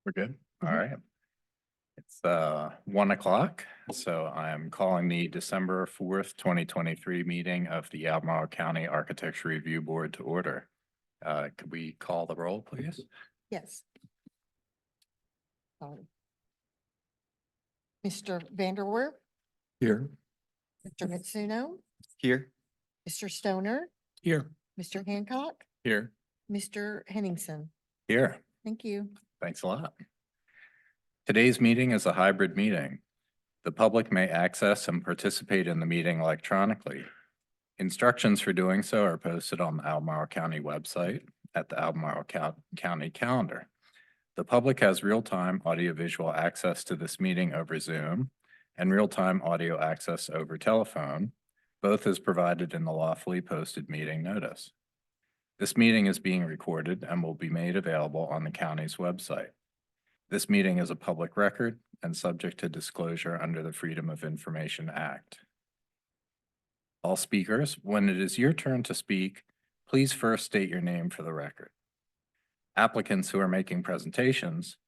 We're good. All Mhm. right. It's 1 o'clock, so I'm calling the December 4th, 2023 meeting of the Albemarle County Architecture Review Board to order. Could we call the roll, please? Yes. Mr. Vanderwerp, Here. Mr. Mitsuno, Here. Mr. Stoner, Here. Mr. Hancock, Here. Mr. Henningsen. Here. Thank you. Thanks a lot. Today's meeting is a hybrid meeting. The public may access and participate in the meeting electronically. Instructions for doing so are posted on the Albemarle County website at the Albemarle County calendar. The public has real-time audiovisual access to this meeting over Zoom and real-time audio access over telephone, both as provided in the lawfully posted meeting notice. This meeting is being recorded and will be made available on the county's website. This meeting is a public record and subject to disclosure under the Freedom of Information Act. All speakers, when it is your turn to speak, please first state your name for the record. Applicants who are making presentations,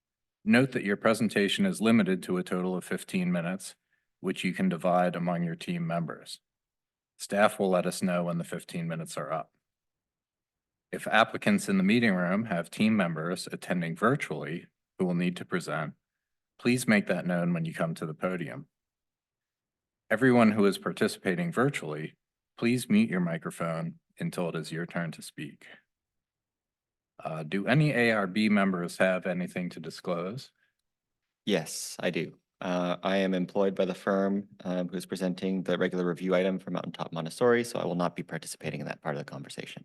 note that your presentation is limited to a total of 15 minutes, which you can divide among your team members. Staff will let us know when the 15 minutes are up. If applicants in the meeting room have team members attending virtually who will need to present, please make that known when you come to the podium. Everyone who is participating virtually, please mute your microphone until it is your turn to speak. Do any ARB members have anything to disclose? Yes, I do. I am employed by the firm who's presenting the regular review item for Mountaintop Montessori, so I will not be participating in that part of the conversation.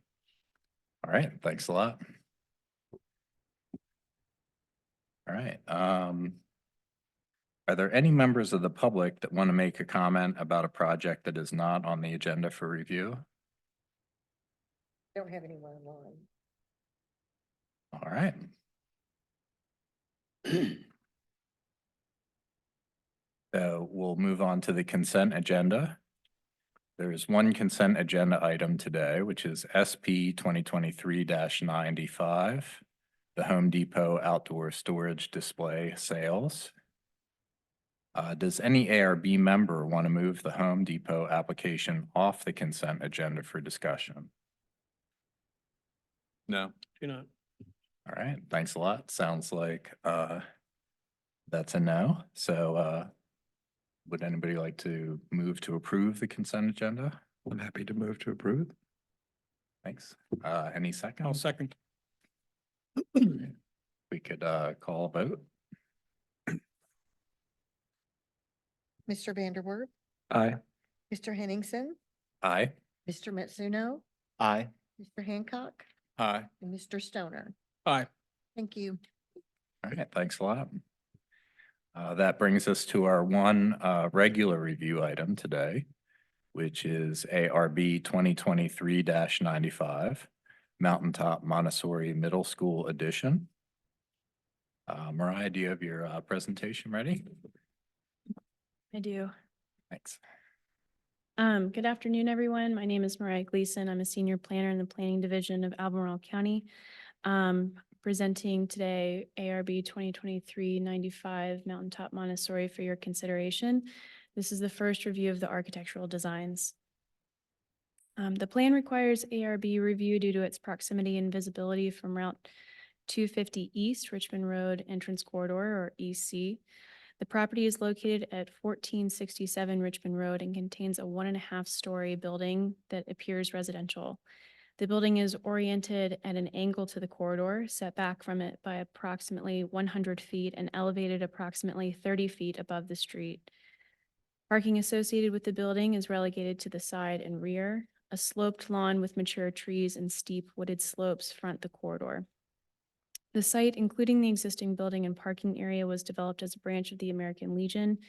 All right, thanks a lot. All right. Are there any members of the public that want to make a comment about a project that is not on the agenda for review? Don't have anyone online. All right. So we'll move on to the consent agenda. There is one consent agenda item today, which is SP 2023-95, the Home Depot outdoor storage display sales. Does any ARB member want to move the Home Depot application off the consent agenda for discussion? No, do not. All right, thanks a lot. Sounds like that's a no. So would anybody like to move to approve the consent agenda? I'm happy to move to approve. Thanks. Any second? I'll second. We could call a vote. Mr. Vanderwerp, Aye. Mr. Henningsen, Aye. Mr. Mitsuno, Aye. Mr. Hancock, Aye. and Mr. Stoner. Aye. Thank you. All right, thanks a lot. That brings us to our one regular review item today, which is ARB 2023-95, Mountaintop Montessori Middle School Edition. Mariah, do you have your presentation ready? I do. Thanks. Good afternoon, everyone. My name is Mariah Gleason. I'm a senior planner in the planning division of Albemarle County. Presenting today ARB 2023-95 Mountaintop Montessori for your consideration. This is the first review of the architectural designs. The plan requires ARB review due to its proximity and visibility from Route 250 East, Richmond Road Entrance Corridor, or EC. The property is located at 1467 Richmond Road and contains a 1.5-story building that appears residential. The building is oriented at an angle to the corridor, set back from it by approximately 100 feet and elevated approximately 30 feet above the street. Parking associated with the building is relegated to the side and rear. A sloped lawn with mature trees and steep wooded slopes front the corridor. The site, including the existing building and parking area, was developed as a branch of the American Legion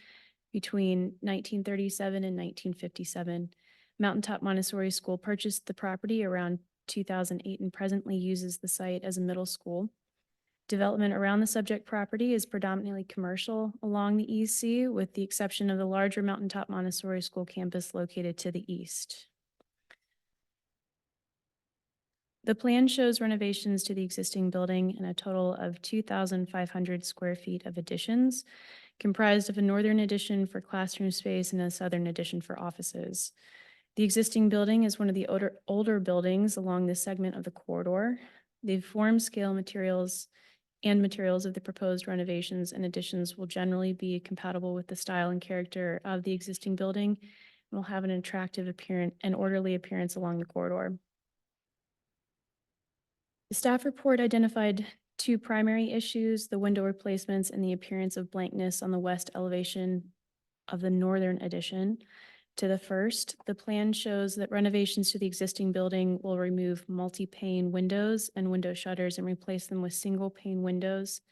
between 1937 and 1957. Mountaintop Montessori School purchased the property around 2008 and presently uses the site as a middle school. Development around the subject property is predominantly commercial along the EC, with the exception of the larger Mountaintop Montessori School campus located to the east. The plan shows renovations to the existing building and a total of 2,500 square feet of additions, comprised of a northern addition for classroom space and a southern addition for offices. The existing building is one of the older buildings along this segment of the corridor. The form, scale, materials of the proposed renovations and additions will generally be compatible with the style and character of the existing building and will have an attractive appearance and orderly appearance along the corridor. The staff report identified two primary issues: the window replacements and the appearance of blankness on the west elevation of the northern addition. To the first, the plan shows that renovations to the existing building will remove multi-pane windows and window shutters and replace them with single-pane windows.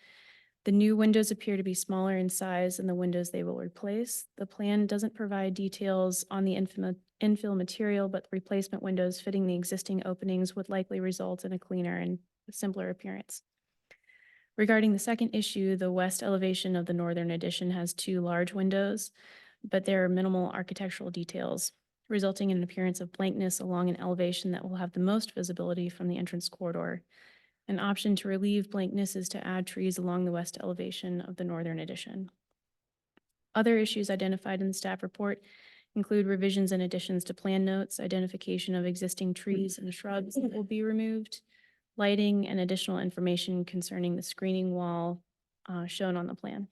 The new windows appear to be smaller in size than the windows they will replace. The plan doesn't provide details on the infill material, but the replacement windows fitting the existing openings would likely result in a cleaner and simpler appearance. Regarding the second issue, the west elevation of the northern addition has two large windows, but there are minimal architectural details, resulting in an appearance of blankness along an elevation that will have the most visibility from the entrance corridor. An option to relieve blankness is to add trees along the west elevation of the northern addition. Other issues identified in the staff report include revisions and additions to plan notes, identification of existing trees and shrubs that will be removed, lighting, and additional information concerning the screening wall shown on the plan.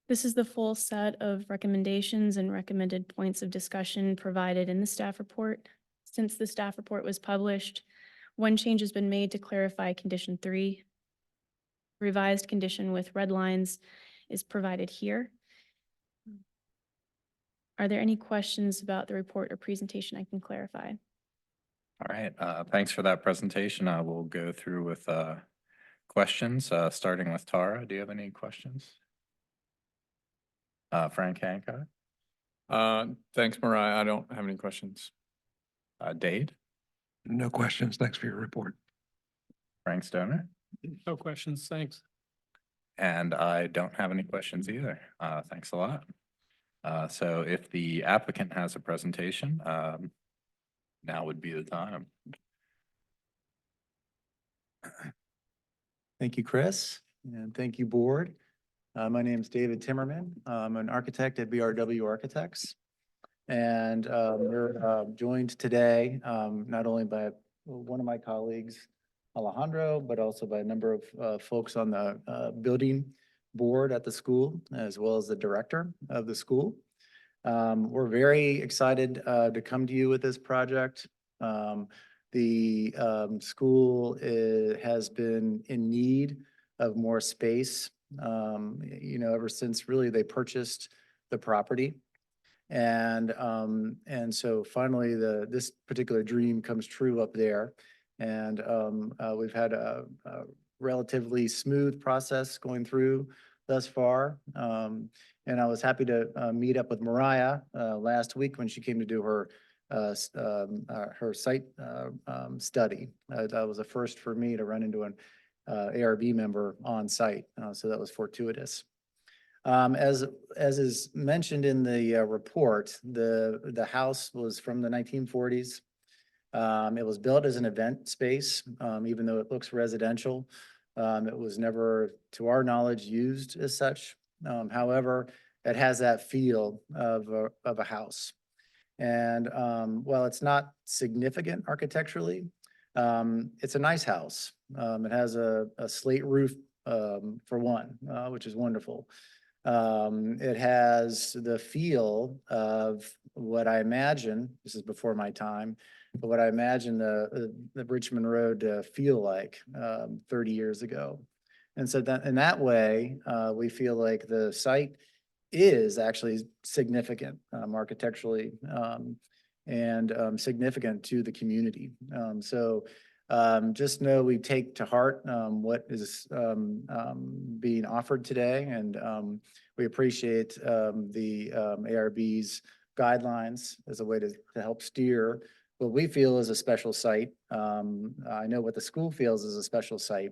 This is the full set of recommendations and recommended points of discussion provided in the staff report. Since the staff report was published, one change has been made to clarify condition 3. Revised condition with red lines is provided here. Are there any questions about the report or presentation I can clarify? All right, thanks for that presentation. I will go through with questions, starting with Tara. Do you have any questions? Frank Hancock, Thanks, Mariah. I don't have any questions. Dade, No questions. Thanks for your report. Frank Stoner, No questions. Thanks. and I don't have any questions either. Thanks a lot. So if the applicant has a presentation, now would be the time. Thank you, Chris, and thank you, board. My name is David Timmerman. I'm an architect at BRW Architects. And we're joined today not only by one of my colleagues, Alejandro, but also by a number of folks on the building board at the school, as well as the director of the school. We're very excited to come to you with this project. The school has been in need of more space, ever since really they purchased the property. And so finally this particular dream comes true up there. And we've had a relatively smooth process going through thus far. And I was happy to meet up with Mariah last week when she came to do her site study. That was a first for me to run into an ARB member on site, so that was fortuitous. As is mentioned in the report, the house was from the 1940s. It was built as an event space, even though it looks residential. It was never, to our knowledge, used as such. However, it has that feel of a house. And while it's not significant architecturally, it's a nice house. It has a slate roof for one, which is wonderful. It has the feel of what I imagine, this is before my time, but what I imagine the Richmond Road to feel like 30 years ago. And so that in that way, we feel like the site is actually significant architecturally and significant to the community. So just know we take to heart what is being offered today, and we appreciate the ARB's guidelines as a way to help steer what we feel is a special site. I know what the school feels is a special site.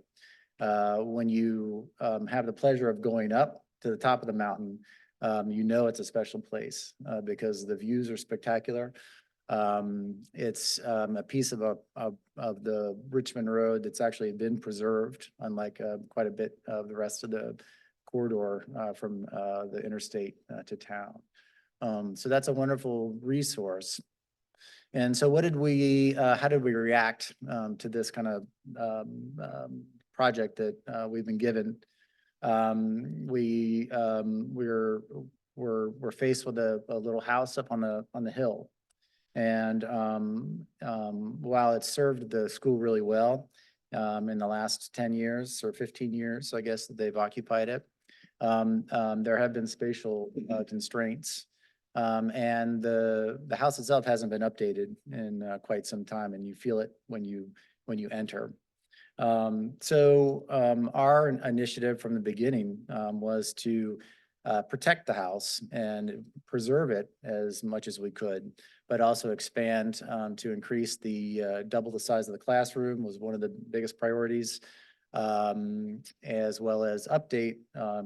When you have the pleasure of going up to the top of the mountain, it's a special place because the views are spectacular. It's a piece of of the Richmond Road that's actually been preserved, unlike quite a bit of the rest of the corridor from the interstate to town. So that's a wonderful resource. And so how did we react to this kind of project that we've been given? We're faced with a little house up on the hill. And while it's served the school really well in the last 10 years or 15 years, I guess, that they've occupied it, there have been spatial constraints. And the house itself hasn't been updated in quite some time, and you feel it when you enter. Our initiative from the beginning was to protect the house and preserve it as much as we could, but also expand to increase double the size of the classroom was one of the biggest priorities, as well as update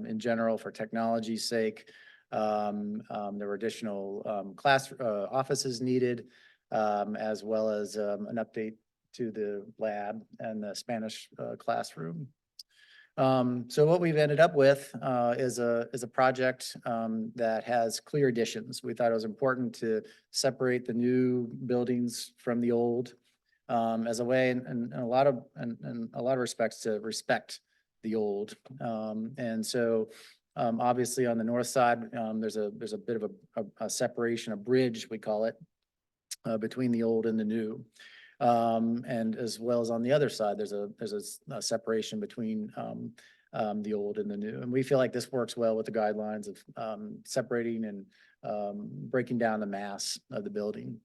in general for technology's sake. There were additional offices needed, as well as an update to the lab and the Spanish classroom. So what we've ended up with is a project that has clear additions. We thought it was important to separate the new buildings from the old as a way, in a lot of respects, to respect the old. And so obviously on the north side, there's a bit of a separation, a bridge, we call it, between the old and the new. And as well as on the other side, there's a separation between the old and the new. And we feel like this works well with the guidelines of separating and breaking down the mass of the building.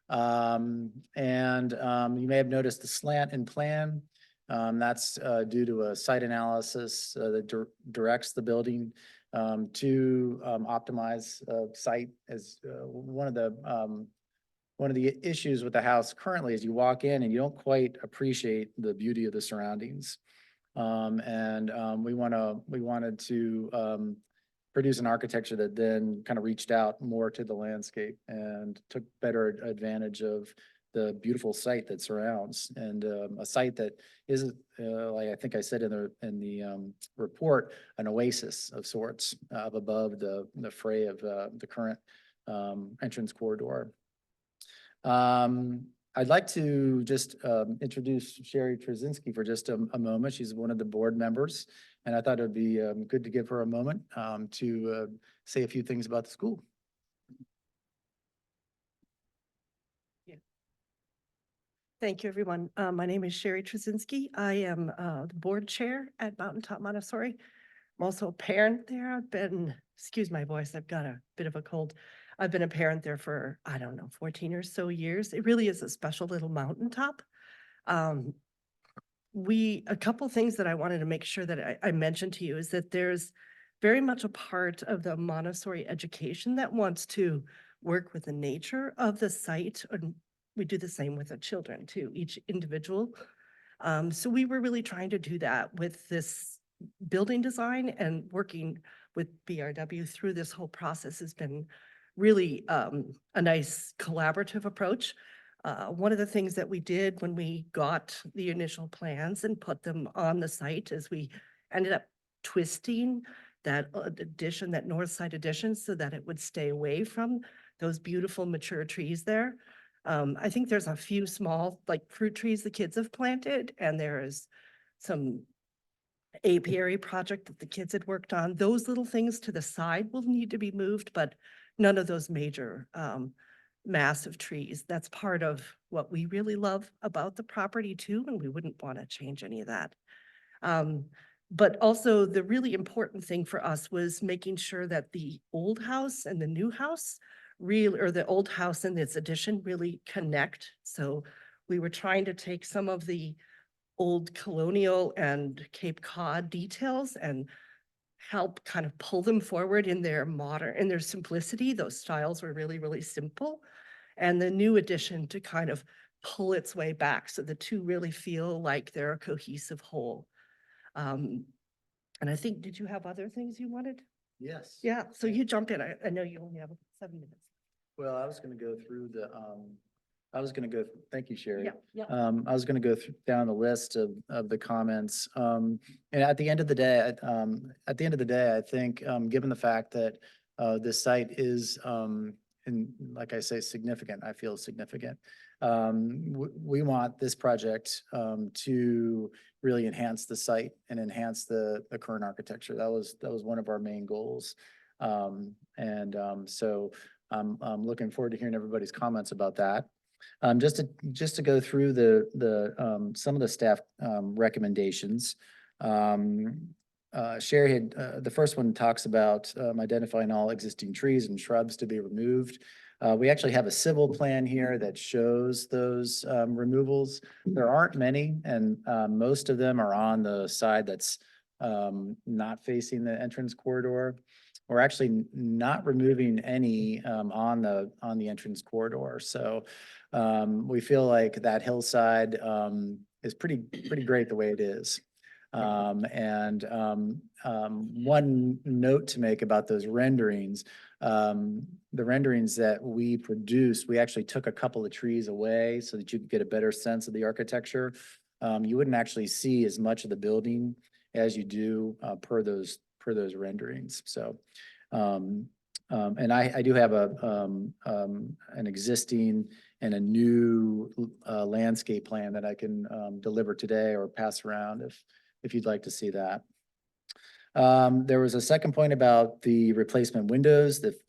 You may have noticed the slant in plan. That's due to a site analysis that directs the building to optimize site. As one of the issues with the house currently is you walk in and you don't quite appreciate the beauty of the surroundings. We wanted to produce an architecture that then kind of reached out more to the landscape and took better advantage of the beautiful site that surrounds, and a site that is, like I think I said in the report, an oasis of sorts above the fray of the current entrance corridor. I'd like to just introduce Sherry Trzynski for just a moment. She's one of the board members, and I thought it'd be good to give her a moment to say a few things about the school. Thank you, everyone. My name is Sherry Trzynski. I am the board chair at Mountaintop Montessori. I'm also a parent there. Excuse my voice, I've got a bit of a cold. I've been a parent there for, I don't know, 14 or so years. It really is a special little mountaintop. A couple things that I wanted to make sure that I mentioned to you is that there's very much a part of the Montessori education that wants to work with the nature of the site. And we do the same with the children too, each individual. So we were really trying to do that with this building design, and working with BRW through this whole process has been really a nice collaborative approach. One of the things that we did when we got the initial plans and put them on the site is we ended up twisting that addition, that north side addition, so that it would stay away from those beautiful mature trees there. I think there's a few small like fruit trees the kids have planted, and there is some apiary project that the kids had worked on. Those little things to the side will need to be moved, but none of those major massive trees. That's part of what we really love about the property too, and we wouldn't want to change any of that. But also the really important thing for us was making sure that the old house and the new house or the old house and its addition really connect. So we were trying to take some of the old colonial and Cape Cod details and help kind of pull them forward in their simplicity. Those styles were really, really simple. And the new addition to kind of pull its way back, so the two really feel like they're a cohesive whole. And I think, did you have other things you wanted? Yes. Yeah, so you jump in. I know you only have 7 minutes. Well, I was gonna go through thank you, Sherry. Yeah. I was gonna go down the list of the comments. And at the end of the day, I think, given the fact that, this site is, and like I say, significant, I feel significant. We want this project, to really enhance the site and enhance the current architecture. That was one of our main goals. So I'm looking forward to hearing everybody's comments about that. Just to go through some of the staff, recommendations. Sherry had, the first one talks about, identifying all existing trees and shrubs to be removed. We actually have a civil plan here that shows those, removals. There aren't many, and, most of them are on the side that's, not facing the entrance corridor. We're actually not removing any, on the entrance corridor. So, we feel like that hillside, is pretty great the way it is. One note to make about those renderings, the renderings that we produced, we actually took a couple of trees away so that you could get a better sense of the architecture. You wouldn't actually see as much of the building as you do, per those renderings. So, and I do have an existing and a new, landscape plan that I can, deliver today or pass around if you'd like to see that. There was a second point about the replacement windows that,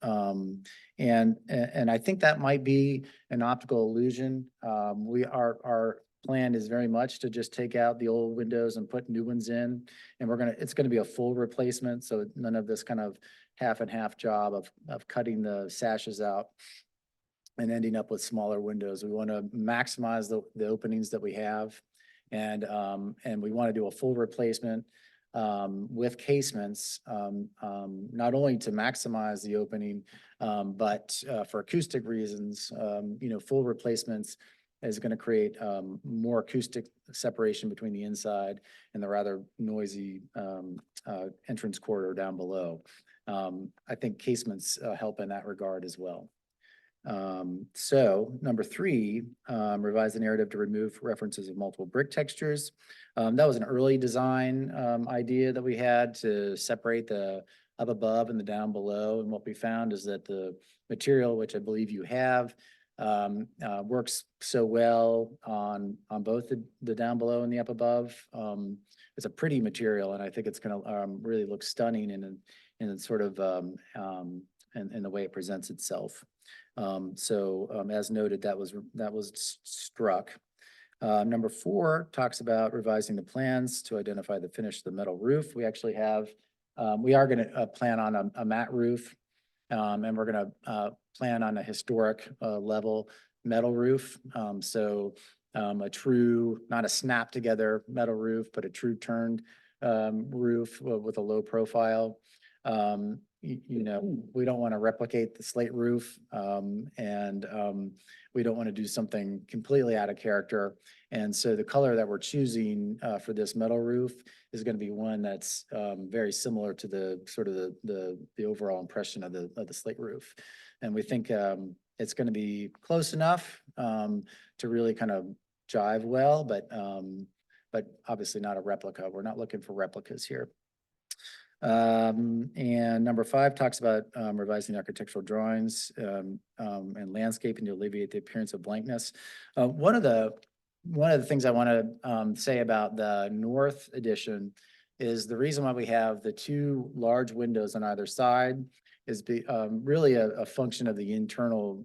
and I think that might be an optical illusion. Our plan is very much to just take out the old windows and put new ones in. And it's gonna be a full replacement, so none of this kind of half and half job of cutting the sashes out and ending up with smaller windows. We want to maximize the openings that we have. And we want to do a full replacement, with casements, not only to maximize the opening, but, for acoustic reasons, full replacements is going to create, more acoustic separation between the inside and the rather noisy, entrance corridor down below. I think casements, help in that regard as well. So number 3, revise the narrative to remove references of multiple brick textures. That was an early design, idea that we had to separate the up above and the down below. And what we found is that the material, which I believe you have, works so well on both the down below and the up above. It's a pretty material, and I think it's going to, really look stunning in sort of, in the way it presents itself. As noted, that was struck. Number 4 talks about revising the plans to identify the finish of the metal roof. We actually have, we are going to plan on a matte roof, and we're going to plan on a historic level metal roof. A true, not a snap together metal roof, but a true turned roof with a low profile. We don't want to replicate the slate roof, and we don't want to do something completely out of character. And so the color that we're choosing for this metal roof is going to be one that's very similar to the sort of the overall impression of the slate roof. And we think it's going to be close enough to really kind of jive well, but obviously not a replica. We're not looking for replicas here. And number 5 talks about revising architectural drawings and landscaping to alleviate the appearance of blankness. One of the things I want to say about the north addition is the reason why we have the 2 large windows on either side is really a function of the internal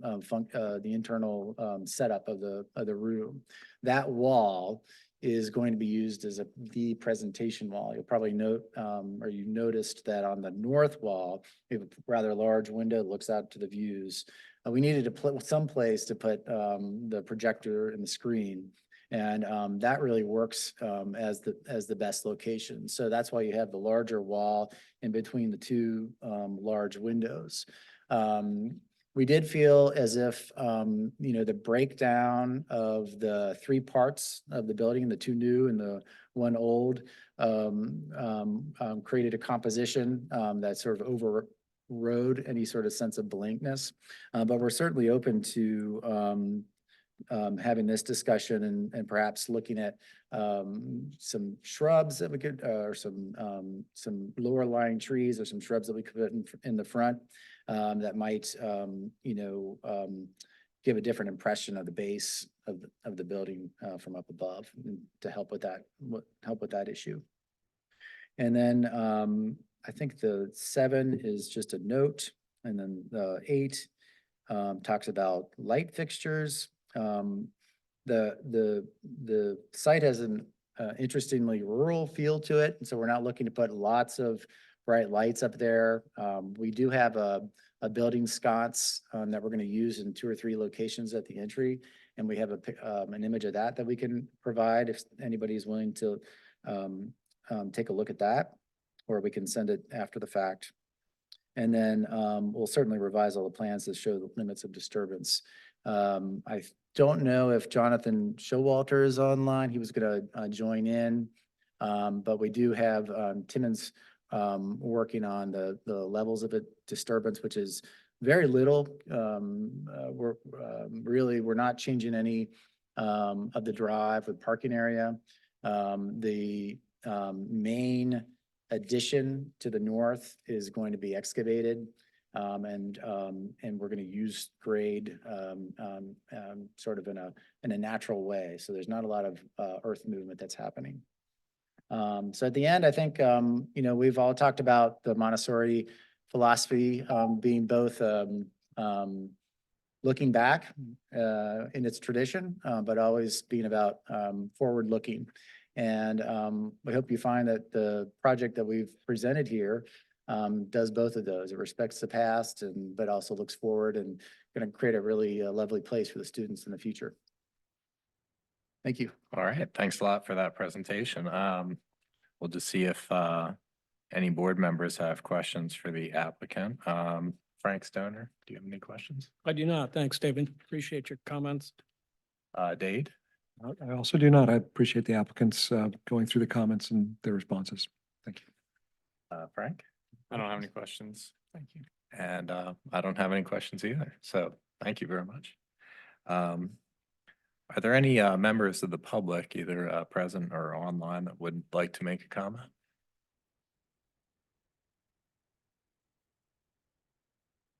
setup of the room. That wall is going to be used as the presentation wall. You'll probably note, or you noticed that on the north wall, we have a rather large window that looks out to the views. We needed to put some place to put the projector and the screen, and that really works as the best location. So that's why you have the larger wall in between the 2 large windows. We did feel as if, the breakdown of the 3 parts of the building, the 2 new and the 1 old, created a composition that sort of road any sort of sense of blankness. But we're certainly open to having this discussion and perhaps looking at some shrubs that we could, or some lower lying trees or some shrubs that we could put in the front that might, give a different impression of the base of the building from up above and to help with that issue. And then I think the 7 is just a note, and then the 8 talks about light fixtures. The site has an interestingly rural feel to it, and so we're not looking to put lots of bright lights up there. We do have a building sconce that we're going to use in 2 or 3 locations at the entry, and we have an image of that we can provide if anybody's willing to take a look at that, or we can send it after the fact. And then we'll certainly revise all the plans to show the limits of disturbance. I don't know if Jonathan Showalter is online. He was going to join in. But we do have Timmons working on the levels of disturbance, which is very little. We're not changing any of the drive with parking area. The main addition to the north is going to be excavated. And we're going to use grade sort of in a natural way. So there's not a lot of earth movement that's happening. So at the end, I think, we've all talked about the Montessori philosophy being both looking back in its tradition, but always being about forward looking. And we hope you find that the project that we've presented here does both of those. It respects the past but also looks forward and going to create a really lovely place for the students in the future. Thank you. All right, thanks a lot for that presentation. We'll just see if any board members have questions for the applicant. Frank Stoner, do you have any questions? I do not. Thanks, David. Appreciate your comments. Dade? I also do not. I appreciate the applicants going through the comments and their responses. Thank you. Frank? I don't have any questions. Thank you. And I don't have any questions either. So thank you very much. Are there any members of the public, either present or online, that would like to make a comment?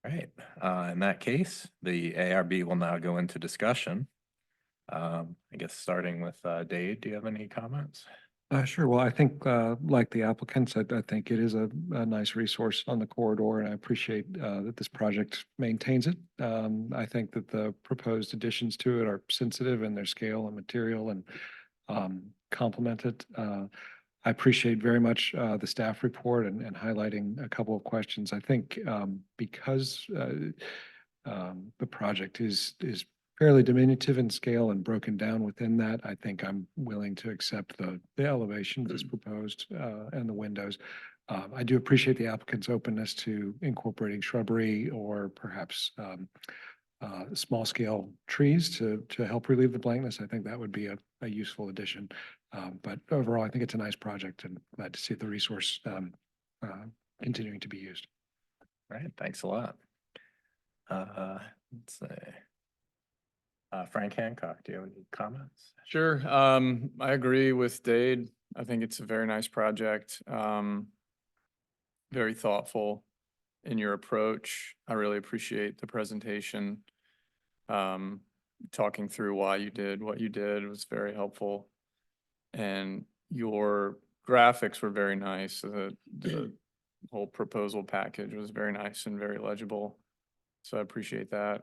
All right. In that case, the ARB will now go into discussion. I guess starting with Dade, do you have any comments? Sure. Well, I think like the applicants, I think it is a nice resource on the corridor, and I appreciate that this project maintains it. I think that the proposed additions to it are sensitive in their scale and material and complement it. I appreciate very much the staff report and highlighting a couple of questions. I think because the project is fairly diminutive in scale and broken down within that, I think I'm willing to accept the elevation as proposed and the windows. I do appreciate the applicant's openness to incorporating shrubbery or perhaps small scale trees to help relieve the blankness. I think that would be a useful addition. But overall, I think it's a nice project and glad to see the resource continuing to be used. All right, thanks a lot. Let's see. Frank Hancock, do you have any comments? Sure. I agree with Dade. I think it's a very nice project. Very thoughtful in your approach. I really appreciate the presentation. Talking through why you did what you did was very helpful. And your graphics were very nice. The whole proposal package was very nice and very legible. So I appreciate that.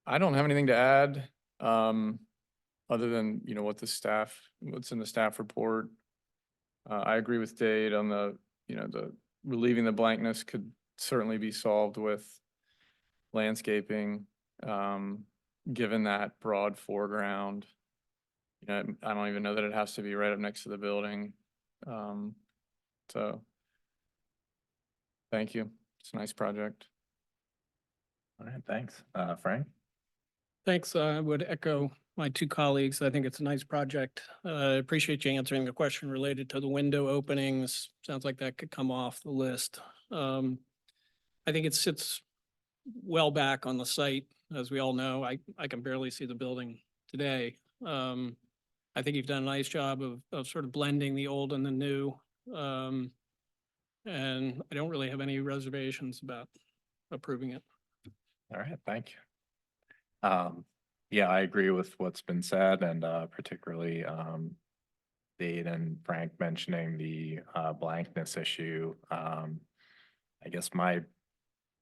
I don't have anything to add, other than, what's in the staff report. I agree with Dade on the relieving the blankness could certainly be solved with landscaping, given that broad foreground. I don't even know that it has to be right up next to the building. So thank you. It's a nice project. All right, thanks. Frank? Thanks. I would echo my two colleagues. I think it's a nice project. I appreciate you answering the question related to the window openings. Sounds like that could come off the list. I think it sits well back on the site. As we all know, I can barely see the building today. I think you've done a nice job of sort of blending the old and the new. And I don't really have any reservations about approving it. All right, thank you. Yeah, I agree with what's been said and particularly Dade and Frank mentioning the blankness issue. I guess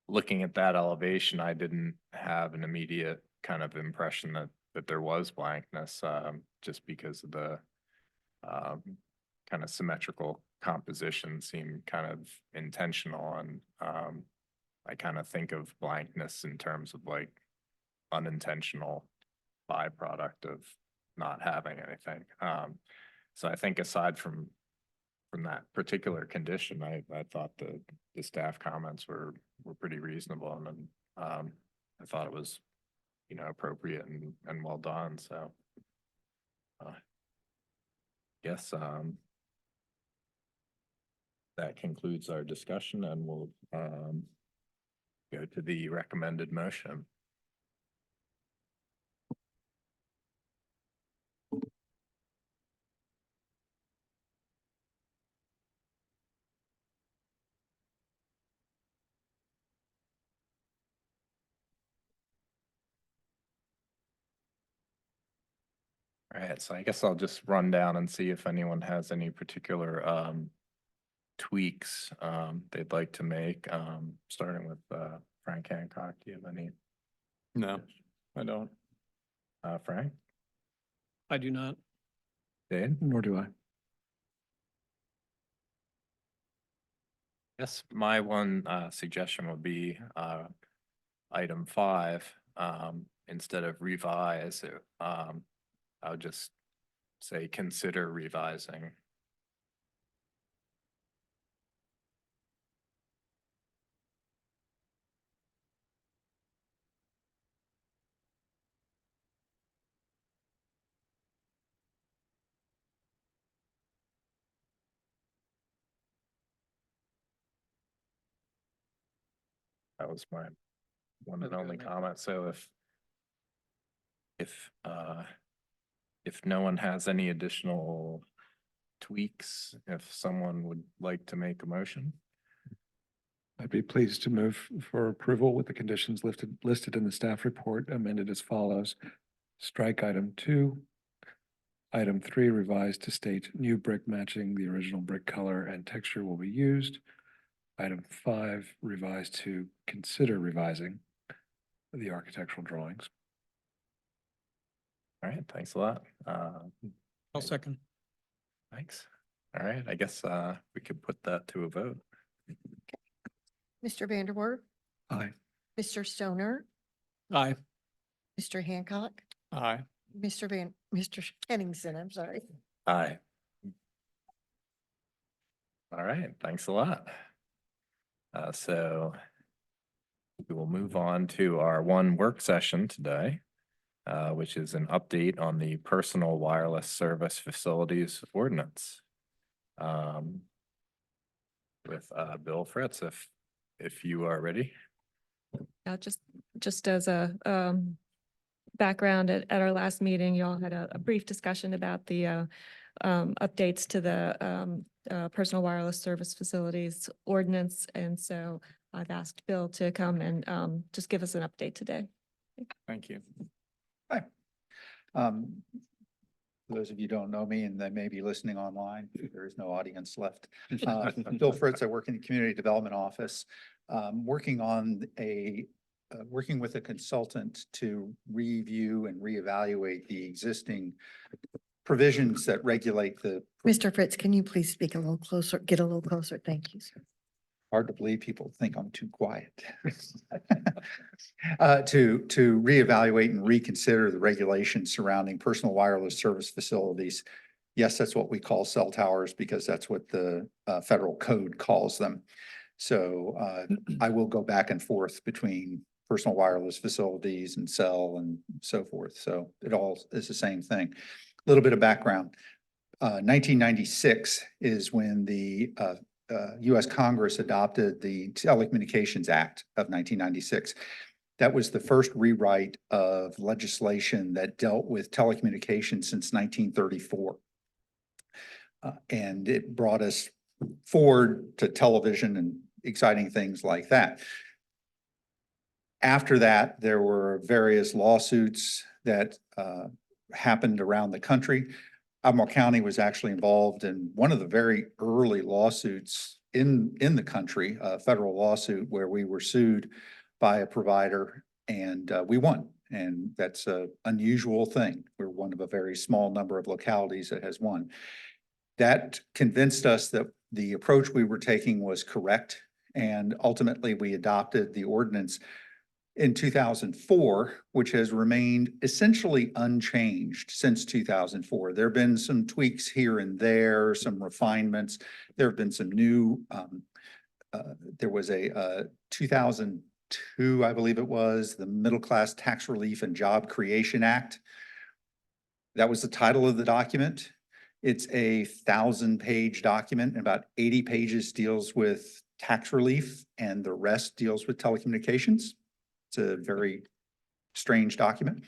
looking at that elevation, I didn't have an immediate kind of impression that there was blankness, just because of the kind of symmetrical composition seemed kind of intentional, and I kind of think of blankness in terms of like unintentional byproduct of not having anything. So I think aside from that particular condition, I thought the staff comments were pretty reasonable, and I thought it was, appropriate and well done, so. Yes, that concludes our discussion, and we'll go to the recommended motion. All right, so I guess I'll just run down and see if anyone has any particular tweaks they'd like to make, starting with Frank Hancock. Do you have any? No, I don't. Frank? I do not. Dave? Nor do I. Yes, my one suggestion would be item 5, instead of revise, I would just say consider revising. That was my one and That's only good. comment. So if no one has any additional tweaks, if someone would like to make a motion. I'd be pleased to move for approval with the conditions listed in the staff report amended as follows. Strike item 2. Item 3 revised to state new brick matching the original brick color and texture will be used. Item 5 revised to consider revising the architectural drawings. All right, thanks a lot. I'll second. Thanks. All right, I guess we could put that to a vote. Mr. Vanderwerf, Aye. Mr. Stoner, Aye. Mr. Hancock, Aye. Mr. Henningsen, I'm sorry. Aye. All right, thanks a lot. So we will move on to our one work session today, which is an update on the personal wireless service facilities ordinance. With Bill Fritz, if you are ready. Just as a background, at our last meeting, you all had a brief discussion about the updates to the personal wireless service facilities ordinance. And so I've asked Bill to come and just give us an update today. Thank you. For those of you who don't know me and they may be listening online, there is no audience left. I'm Bill Fritz. I work in the Community Development Office, working with a consultant to review and reevaluate the existing provisions that regulate the. Mr. Fritz, can you please speak a little closer, get a little closer? Thank you, sir. Hard to believe people think I'm too quiet. To reevaluate and reconsider the regulations surrounding personal wireless service facilities. Yes, that's what we call cell towers because that's what the federal code calls them. So I will go back and forth between personal wireless facilities and cell and so forth. So it all is the same thing. A little bit of background. 1996 is when the US Congress adopted the Telecommunications Act of 1996. That was the first rewrite of legislation that dealt with telecommunications since 1934. And it brought us forward to television and exciting things like that. After that, there were various lawsuits that happened around the country. Albemarle County was actually involved in one of the very early lawsuits in the country, a federal lawsuit where we were sued by a provider and we won. And that's an unusual thing. We're one of a very small number of localities that has won. That convinced us that the approach we were taking was correct. And ultimately we adopted the ordinance in 2004, which has remained essentially unchanged since 2004. There have been some tweaks here and there, some refinements. There have been some new, there was a 2002, I believe it was, the Middle Class Tax Relief and Job Creation Act. That was the title of the document. It's a 1,000-page document, and about 80 pages deals with tax relief, and the rest deals with telecommunications. It's a very strange document.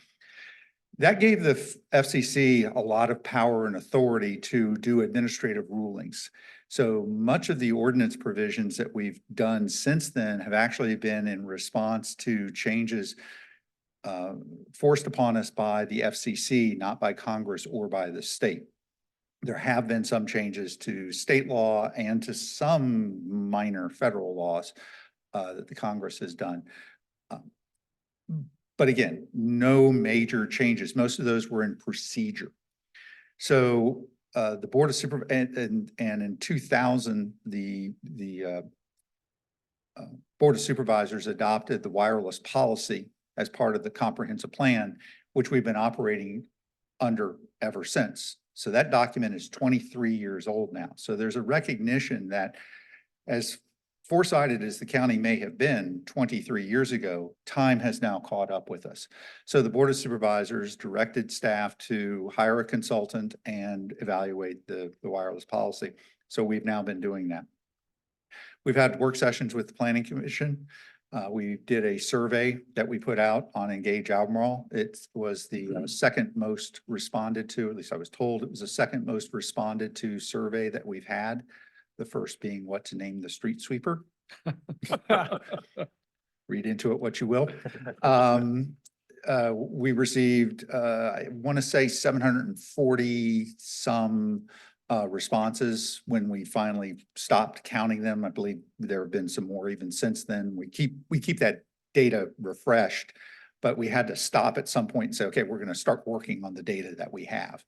That gave the FCC a lot of power and authority to do administrative rulings. So much of the ordinance provisions that we've done since then have actually been in response to changes forced upon us by the FCC, not by Congress or by the state. There have been some changes to state law and to some minor federal laws that the Congress has done. But again, no major changes. Most of those were in procedure. So the Board of Supervisors, and in 2000, the Board of Supervisors adopted the wireless policy as part of the comprehensive plan, which we've been operating under ever since. So that document is 23 years old now. So there's a recognition that as foresighted as the county may have been 23 years ago, time has now caught up with us. So the Board of Supervisors directed staff to hire a consultant and evaluate the wireless policy. So we've now been doing that. We've had work sessions with the Planning Commission. We did a survey that we put out on Engage Albemarle. It was the second most responded to, at least I was told it was the second most responded to survey that we've had. The first being what to name the street sweeper. Read into it what you will. We received, I want to say 740 some responses when we finally stopped counting them. I believe there have been some more even since then. We keep that data refreshed, but we had to stop at some point and say, okay, we're going to start working on the data that we have.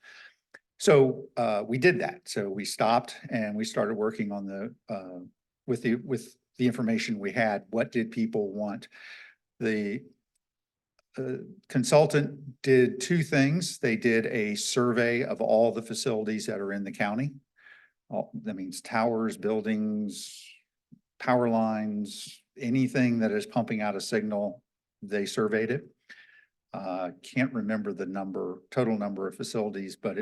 So we did that. So we stopped and we started working on the with the information we had. What did people want? The consultant did two things. They did a survey of all the facilities that are in the county. That means towers, buildings, power lines, anything that is pumping out a signal, they surveyed it. Can't remember the total number of facilities, but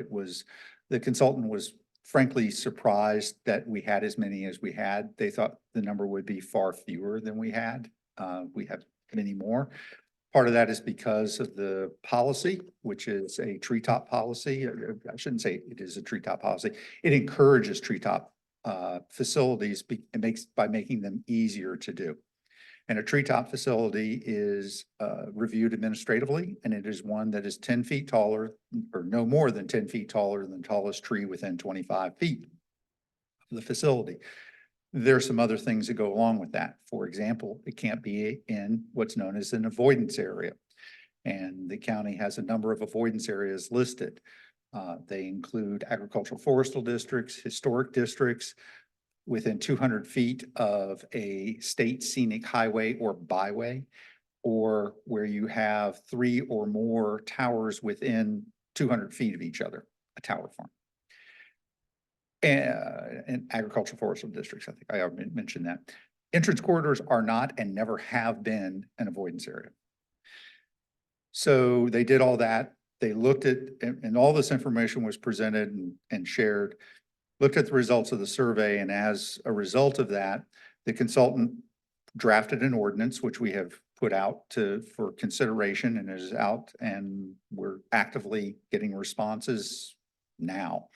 the consultant was frankly surprised that we had as many as we had. They thought the number would be far fewer than we had. We have many more. Part of that is because of the policy, which is a treetop policy. I shouldn't say it is a treetop policy. It encourages treetop facilities by making them easier to do. And a treetop facility is reviewed administratively, and it is one that is 10 feet taller or no more than 10 feet taller than the tallest tree within 25 feet of the facility. There are some other things that go along with that. For example, it can't be in what's known as an avoidance area. And the county has a number of avoidance areas listed. They include agricultural forestal districts, historic districts, within 200 feet of a state scenic highway or byway, or where you have 3 or more towers within 200 feet of each other, a tower farm. And agricultural forestal districts, I think I already mentioned that. Entrance corridors are not and never have been an avoidance area. So they did all that. They looked at, and all this information was presented and shared. looked at the results of the survey, and as a result of that, the consultant drafted an ordinance, which we have put out for consideration and is out, and we're actively getting responses now.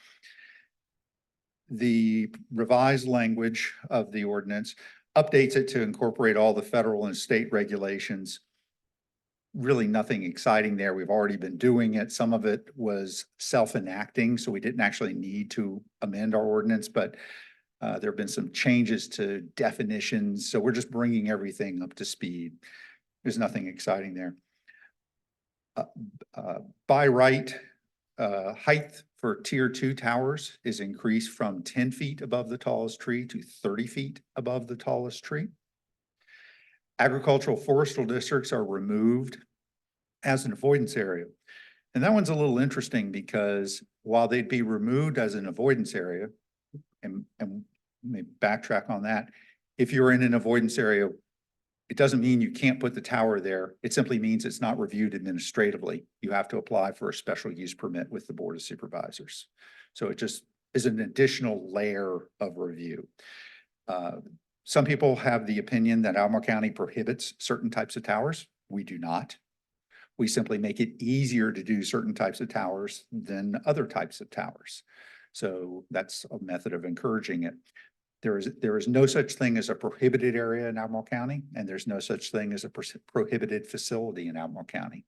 The revised language of the ordinance updates it to incorporate all the federal and state regulations. Really nothing exciting there. We've already been doing it. Some of it was self-enacting, so we didn't actually need to amend our ordinance, but there have been some changes to definitions, so we're just bringing everything up to speed. There's nothing exciting there. By right, height for tier 2 towers is increased from 10 feet above the tallest tree to 30 feet above the tallest tree. Agricultural forestal districts are removed as an avoidance area. And that one's a little interesting because while they'd be removed as an avoidance area, and let me backtrack on that, if you're in an avoidance area, it doesn't mean you can't put the tower there. It simply means it's not reviewed administratively. You have to apply for a special use permit with the Board of Supervisors. So it just is an additional layer of review. Some people have the opinion that Albemarle County prohibits certain types of towers. We do not. We simply make it easier to do certain types of towers than other types of towers. So that's a method of encouraging it. There is no such thing as a prohibited area in Albemarle County, and there's no such thing as a prohibited facility in Albemarle County.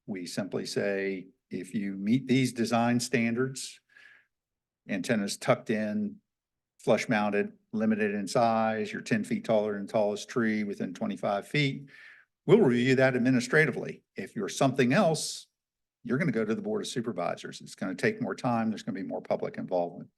We simply say, if you meet these design standards, antennas tucked in, flush mounted, limited in size, you're 10 feet taller than the tallest tree within 25 feet, we'll review that administratively. If you're something else, you're going to go to the Board of Supervisors. It's going to take more time. There's going to be more public involvement.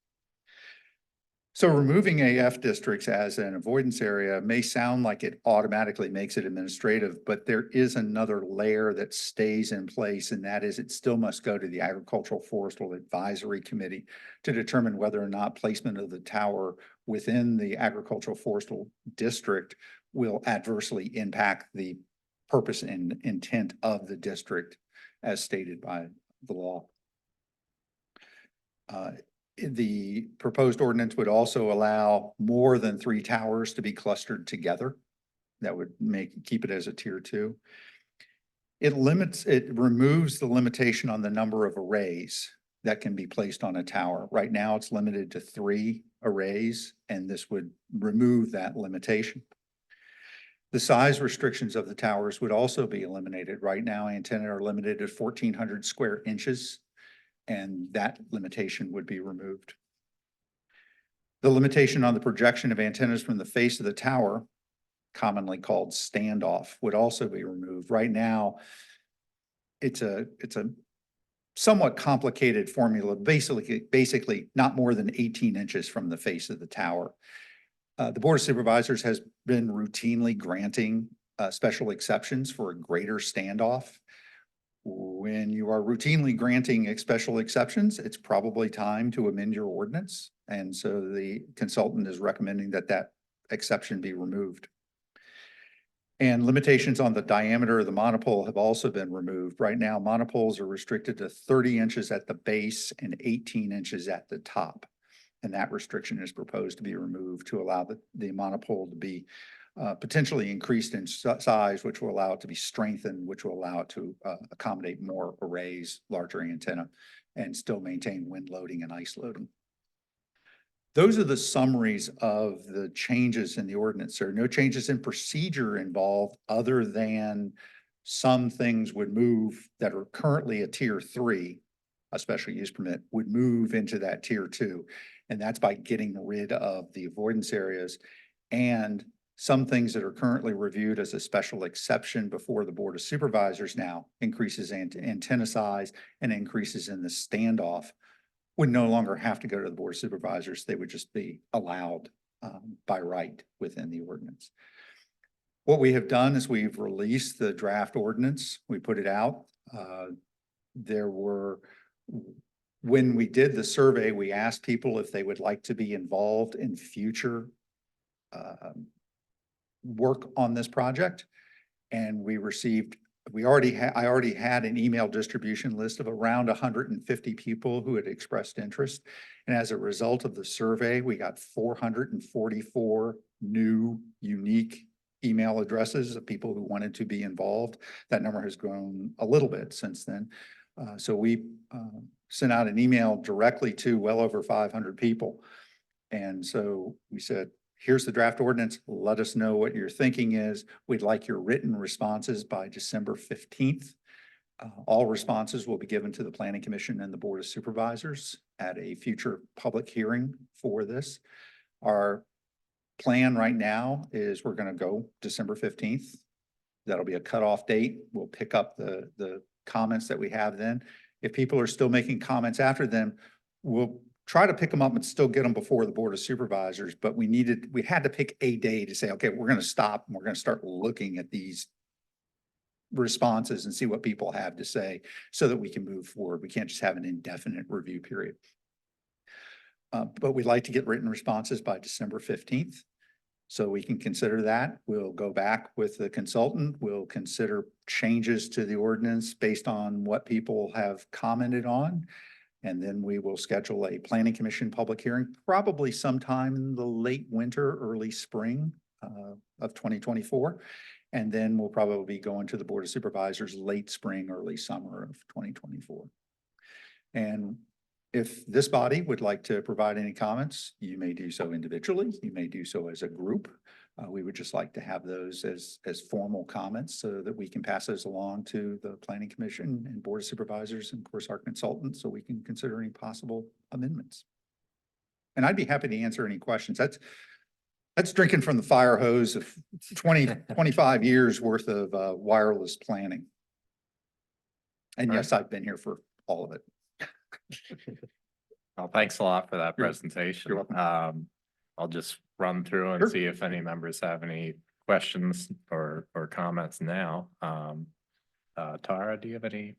So removing AF districts as an avoidance area may sound like it automatically makes it administrative, but there is another layer that stays in place, and that is it still must go to the Agricultural Forestal Advisory Committee to determine whether or not placement of the tower within the Agricultural Forestal District will adversely impact the purpose and intent of the district as stated by the law. The proposed ordinance would also allow more than 3 towers to be clustered together. That would keep it as a tier 2. It removes the limitation on the number of arrays that can be placed on a tower. Right now, it's limited to 3 arrays, and this would remove that limitation. The size restrictions of the towers would also be eliminated. Right now, antennae are limited to 1,400 square inches, and that limitation would be removed. The limitation on the projection of antennas from the face of the tower, commonly called standoff, would also be removed. Right now, it's a somewhat complicated formula, basically not more than 18 inches from the face of the tower. The Board of Supervisors has been routinely granting special exceptions for a greater standoff. When you are routinely granting special exceptions, it's probably time to amend your ordinance. And so the consultant is recommending that that exception be removed. And limitations on the diameter of the monopole have also been removed. Right now, monopoles are restricted to 30 inches at the base and 18 inches at the top. And that restriction is proposed to be removed to allow the monopole to be potentially increased in size, which will allow it to be strengthened, which will allow it to accommodate more arrays, larger antenna, and still maintain wind loading and ice loading. Those are the summaries of the changes in the ordinance. There are no changes in procedure involved other than some things would move that are currently a tier 3, a special use permit, would move into that tier 2. And that's by getting rid of the avoidance areas, and some things that are currently reviewed as a special exception before the Board of Supervisors now increases antenna size and increases in the standoff would no longer have to go to the Board of Supervisors. They would just be allowed by right within the ordinance. What we have done is we've released the draft ordinance. We put it out. When we did the survey, we asked people if they would like to be involved in future work on this project, and we received I already had an email distribution list of around 150 people who had expressed interest. And as a result of the survey, we got 444 new unique email addresses of people who wanted to be involved. That number has grown a little bit since then. So we sent out an email directly to well over 500 people. And so we said, here's the draft ordinance. Let us know what your thinking is. We'd like your written responses by December 15th. All responses will be given to the Planning Commission and the Board of Supervisors at a future public hearing for this. Our plan right now is we're going to go December 15th. That'll be a cutoff date. We'll pick up the comments that we have then. If people are still making comments after then, we'll try to pick them up and still get them before the Board of Supervisors, but we had to pick a day to say, okay, we're going to stop and we're going to start looking at these responses and see what people have to say so that we can move forward. We can't just have an indefinite review period. But we'd like to get written responses by December 15th. So we can consider that. We'll go back with the consultant. We'll consider changes to the ordinance based on what people have commented on. And then we will schedule a Planning Commission public hearing, probably sometime in the late winter, early spring of 2024. And then we'll probably be going to the Board of Supervisors late spring, early summer of 2024. And if this body would like to provide any comments, you may do so individually. You may do so as a group. We would just like to have those as formal comments so that we can pass those along to the Planning Commission and Board of Supervisors and of course our consultants so we can consider any possible amendments. And I'd be happy to answer any questions. That's drinking from the fire hose of 25 years worth of wireless planning. And yes, I've been here for all of it. Well, thanks a lot for that You're- presentation. you're welcome. I'll just run through and Sure. see if any members have any questions or comments now. Tara, do you have any?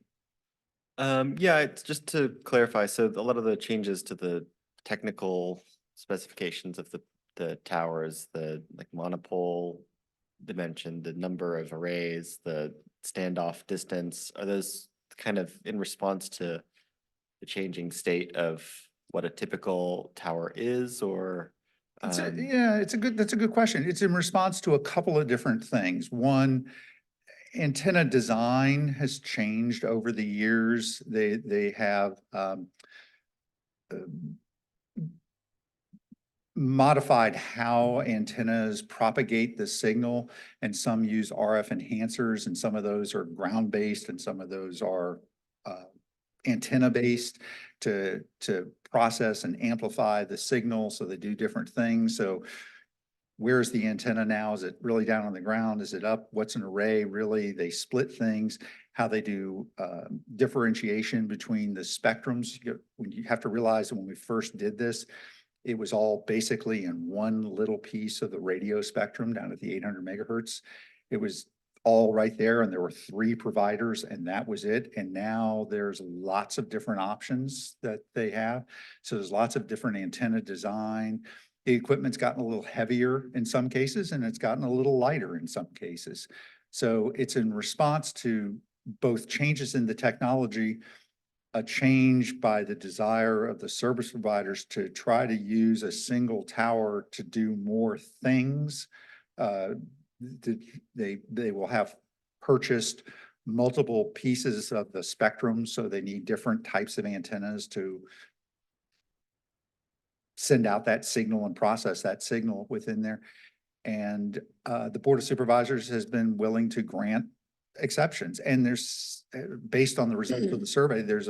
Yeah, it's just to clarify, so a lot of the changes to the technical specifications of the towers, the like monopole dimension, the number of arrays, the standoff distance, are those kind of in response to the changing state of what a typical tower is, or? Yeah, that's a good question. It's in response to a couple of different things. One, antenna design has changed over the years. They have modified how antennas propagate the signal, and some use RF enhancers, and some of those are ground-based, and some of those are antenna-based to process and amplify the signal. So they do different things. So where's the antenna now? Is it really down on the ground? Is it up? What's an array? Really, they split things. How they do differentiation between the spectrums. You have to realize that when we first did this, it was all basically in one little piece of the radio spectrum down at the 800 megahertz. It was all right there, and there were 3 providers, and that was it. And now there's lots of different options that they have. So there's lots of different antenna design. The equipment's gotten a little heavier in some cases, and it's gotten a little lighter in some cases. So it's in response to both changes in the technology, a change by the desire of the service providers to try to use a single tower to do more things. They will have purchased multiple pieces of the spectrum, so they need different types of antennas to send out that signal and process that signal within there. And the Board of Supervisors has been willing to grant exceptions. And there's, based on the results of the survey, there's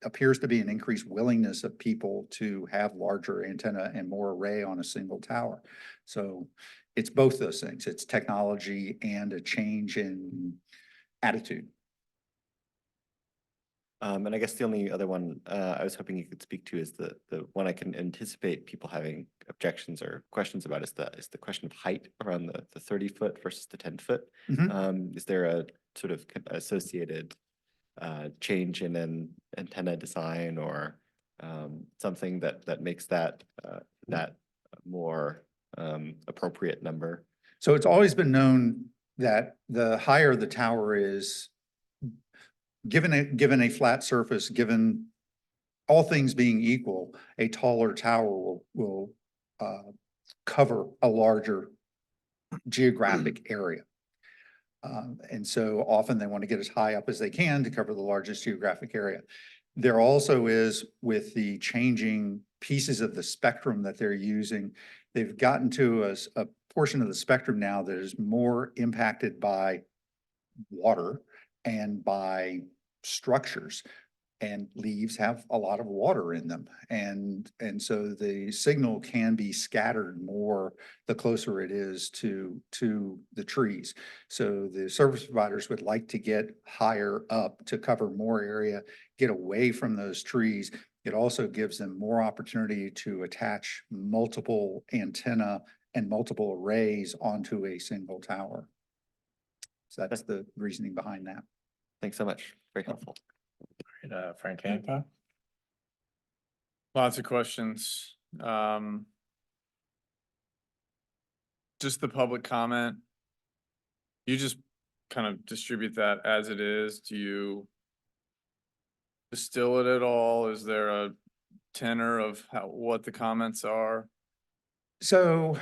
appears to be an increased willingness of people to have larger antenna and more array on a single tower. So it's both those things. It's technology and a change in attitude. And I guess the only other one I was hoping you could speak to is the one I can anticipate people having objections or questions about is the question of height around the 30-foot versus the 10-foot. Is there a sort of associated change in an antenna design or something that makes that that more appropriate number? So it's always been known that the higher the tower is, given a flat surface, given all things being equal, a taller tower will cover a larger geographic area. And so often they want to get as high up as they can to cover the largest geographic area. There also is, with the changing pieces of the spectrum that they're using, they've gotten to a portion of the spectrum now that is more impacted by water and by structures. And leaves have a lot of water in them. And so the signal can be scattered more the closer it is to the trees. So the service providers would like to get higher up to cover more area, get away from those trees. It also gives them more opportunity to attach multiple antenna and multiple arrays onto a single tower. So that's the reasoning behind that. Thanks so much. Very helpful. Frank Hancock? Lots of questions. Just the public comment. You just kind of distribute that as it is. Do you distill it at all? Is there a tenor of what the comments are? So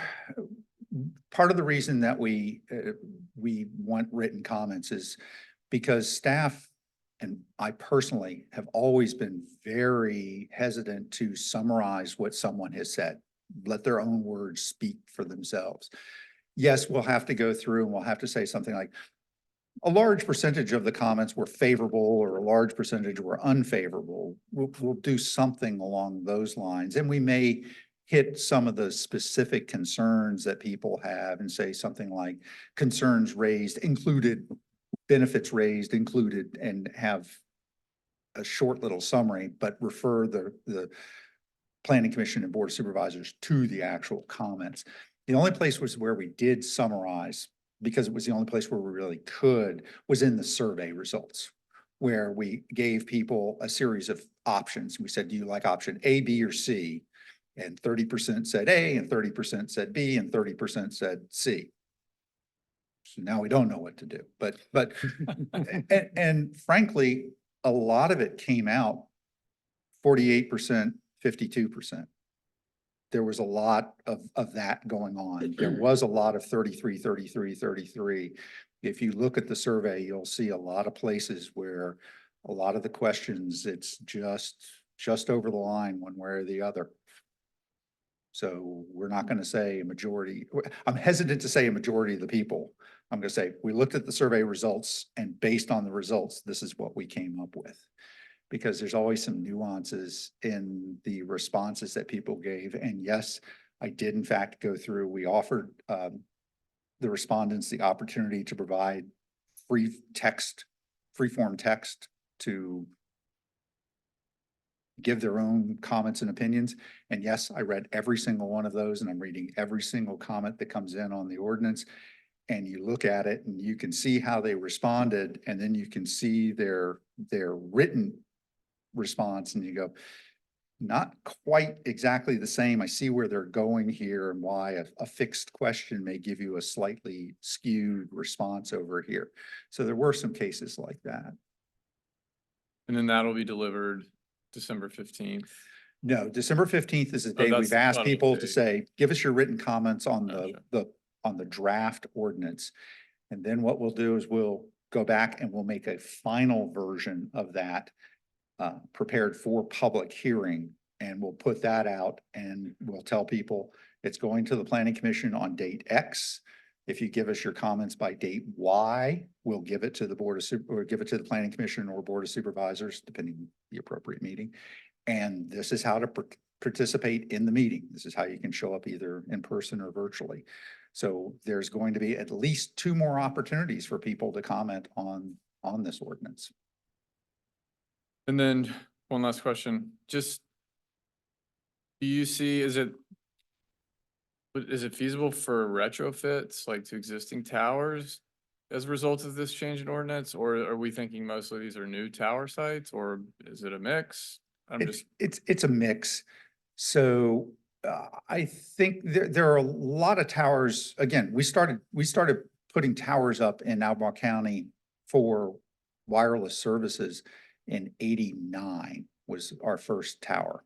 part of the reason that we want written comments is because staff and I personally have always been very hesitant to summarize what someone has said. Let their own words speak for themselves. Yes, we'll have to go through and we'll have to say something like, a large percentage of the comments were favorable or a large percentage were unfavorable. We'll do something along those lines. And we may hit some of the specific concerns that people have and say something like concerns raised included, benefits raised included, and have a short little summary, but refer the Planning Commission and Board of Supervisors to the actual comments. The only place was where we did summarize, because it was the only place where we really could, was in the survey results, where we gave people a series of options. We said, do you like option A, B, or C? And 30% said A, and 30% said B, and 30% said C. So now we don't know what to do, but and frankly, a lot of it came out 48%, 52%. There was a lot of that going on. There was a lot of 33, 33, 33. If you look at the survey, you'll see a lot of places where a lot of the questions, it's just over the line one way or the other. So we're not going to say a majority. I'm hesitant to say a majority of the people. I'm going to say we looked at the survey results, and based on the results, this is what we came up with. Because there's always some nuances in the responses that people gave. And yes, I did in fact go through, we offered the respondents the opportunity to provide free form text to give their own comments and opinions. And yes, I read every single one of those, and I'm reading every single comment that comes in on the ordinance. And you look at it and you can see how they responded, and then you can see their written response, and you go, not quite exactly the same. I see where they're going here and why a fixed question may give you a slightly skewed response over here. So there were some cases like that. And then that'll be delivered December 15th. No, December 15th is the Oh, day that's we've asked not a people to date. say, give us your written comments on Gotcha. on the draft ordinance. And then what we'll do is we'll go back and we'll make a final version of that prepared for public hearing, and we'll put that out, and we'll tell people it's going to the Planning Commission on date X. If you give us your comments by date Y, we'll give it to the or give it to the Planning Commission or Board of Supervisors, depending on the appropriate meeting. And this is how to participate in the meeting. This is how you can show up either in person or virtually. So there's going to be at least 2 more opportunities for people to comment on this ordinance. And then one last question, just, do you see, is it feasible for retrofits, like to existing towers as a result of this change in ordinance? Or are we thinking mostly these are new tower sites, or is it a mix? It's a mix. So I think there are a lot of towers. Again, we started putting towers up in Albemarle County for wireless services in 89 was our first tower.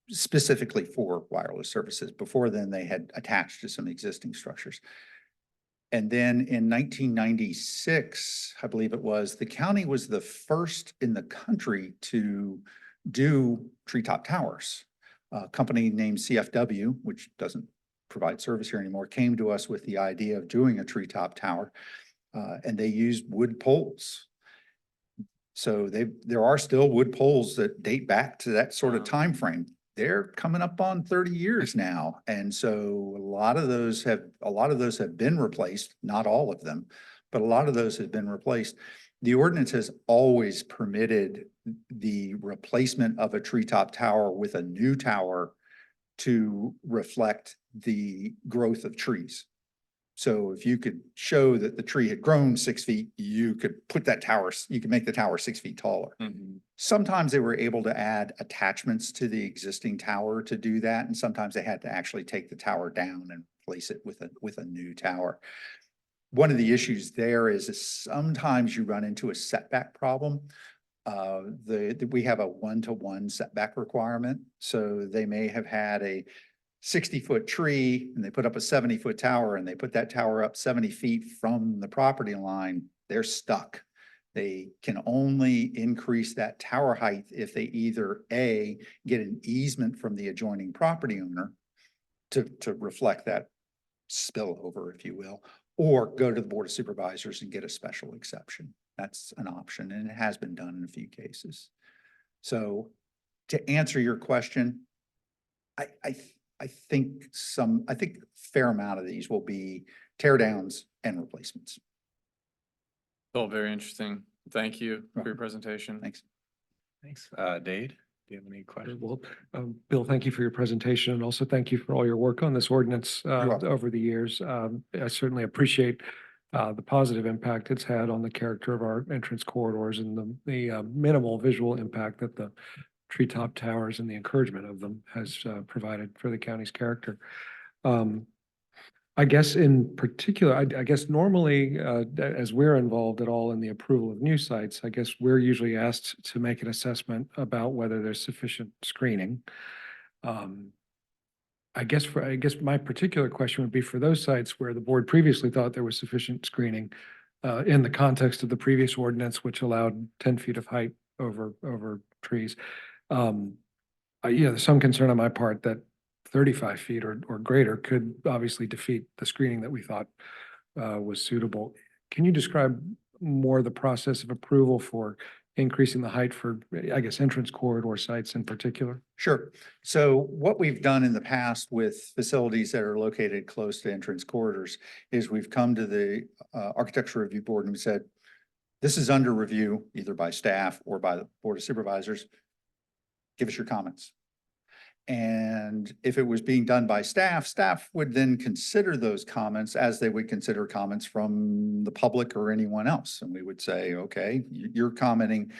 Specifically for wireless services. Before then, they had attached to some existing structures. And then in 1996, I believe it was, the county was the first in the country to do treetop towers. A company named CFW, which doesn't provide service here anymore, came to us with the idea of doing a treetop tower, and they used wood poles. So there are still wood poles that date back to that sort of Wow. time frame. They're coming up on 30 years now. And so a lot of those have been replaced, not all of them, but a lot of those have been replaced. The ordinance has always permitted the replacement of a treetop tower with a new tower to reflect the growth of trees. So if you could show that the tree had grown 6 feet, you could put that tower, you could make the tower 6 feet taller. Mhm. Sometimes they were able to add attachments to the existing tower to do that, and sometimes they had to actually take the tower down and replace it with a new tower. One of the issues there is sometimes you run into a setback problem. We have a 1-to-1 setback requirement, so they may have had a 60-foot tree and they put up a 70-foot tower and they put that tower up 70 feet from the property line, they're stuck. They can only increase that tower height if they either A, get an easement from the adjoining property owner to reflect that spillover, if you will, or go to the Board of Supervisors and get a special exception. That's an option, and it has been done in a few cases. So to answer your question, I think a fair amount of these will be tear downs and replacements. All very interesting. Thank you for your Welcome. presentation. Thanks. Thanks. Dade, do you have any questions? Well, Bill, thank you for your presentation and also thank you for all your work on this ordinance welcome. over the years. I certainly appreciate the positive impact it's had on the character of our entrance corridors and the minimal visual impact that the treetop towers and the encouragement of them has provided for the county's character. I guess in particular, I guess normally, as we're involved at all in the approval of new sites, I guess we're usually asked to make an assessment about whether there's sufficient screening. I guess my particular question would be for those sites where the board previously thought there was sufficient screening in the context of the previous ordinance, which allowed 10 feet of height over trees. There's some concern on my part that 35 feet or greater could obviously defeat the screening that we thought was suitable. Can you describe more the process of approval for increasing the height for, I guess, entrance corridor sites in particular? Sure. So what we've done in the past with facilities that are located close to entrance corridors is we've come to the Architecture Review Board and we said, this is under review either by staff or by the Board of Supervisors. Give us your comments. And if it was being done by staff, staff would then consider those comments as they would consider comments from the public or anyone else. And we would say, okay, you're commenting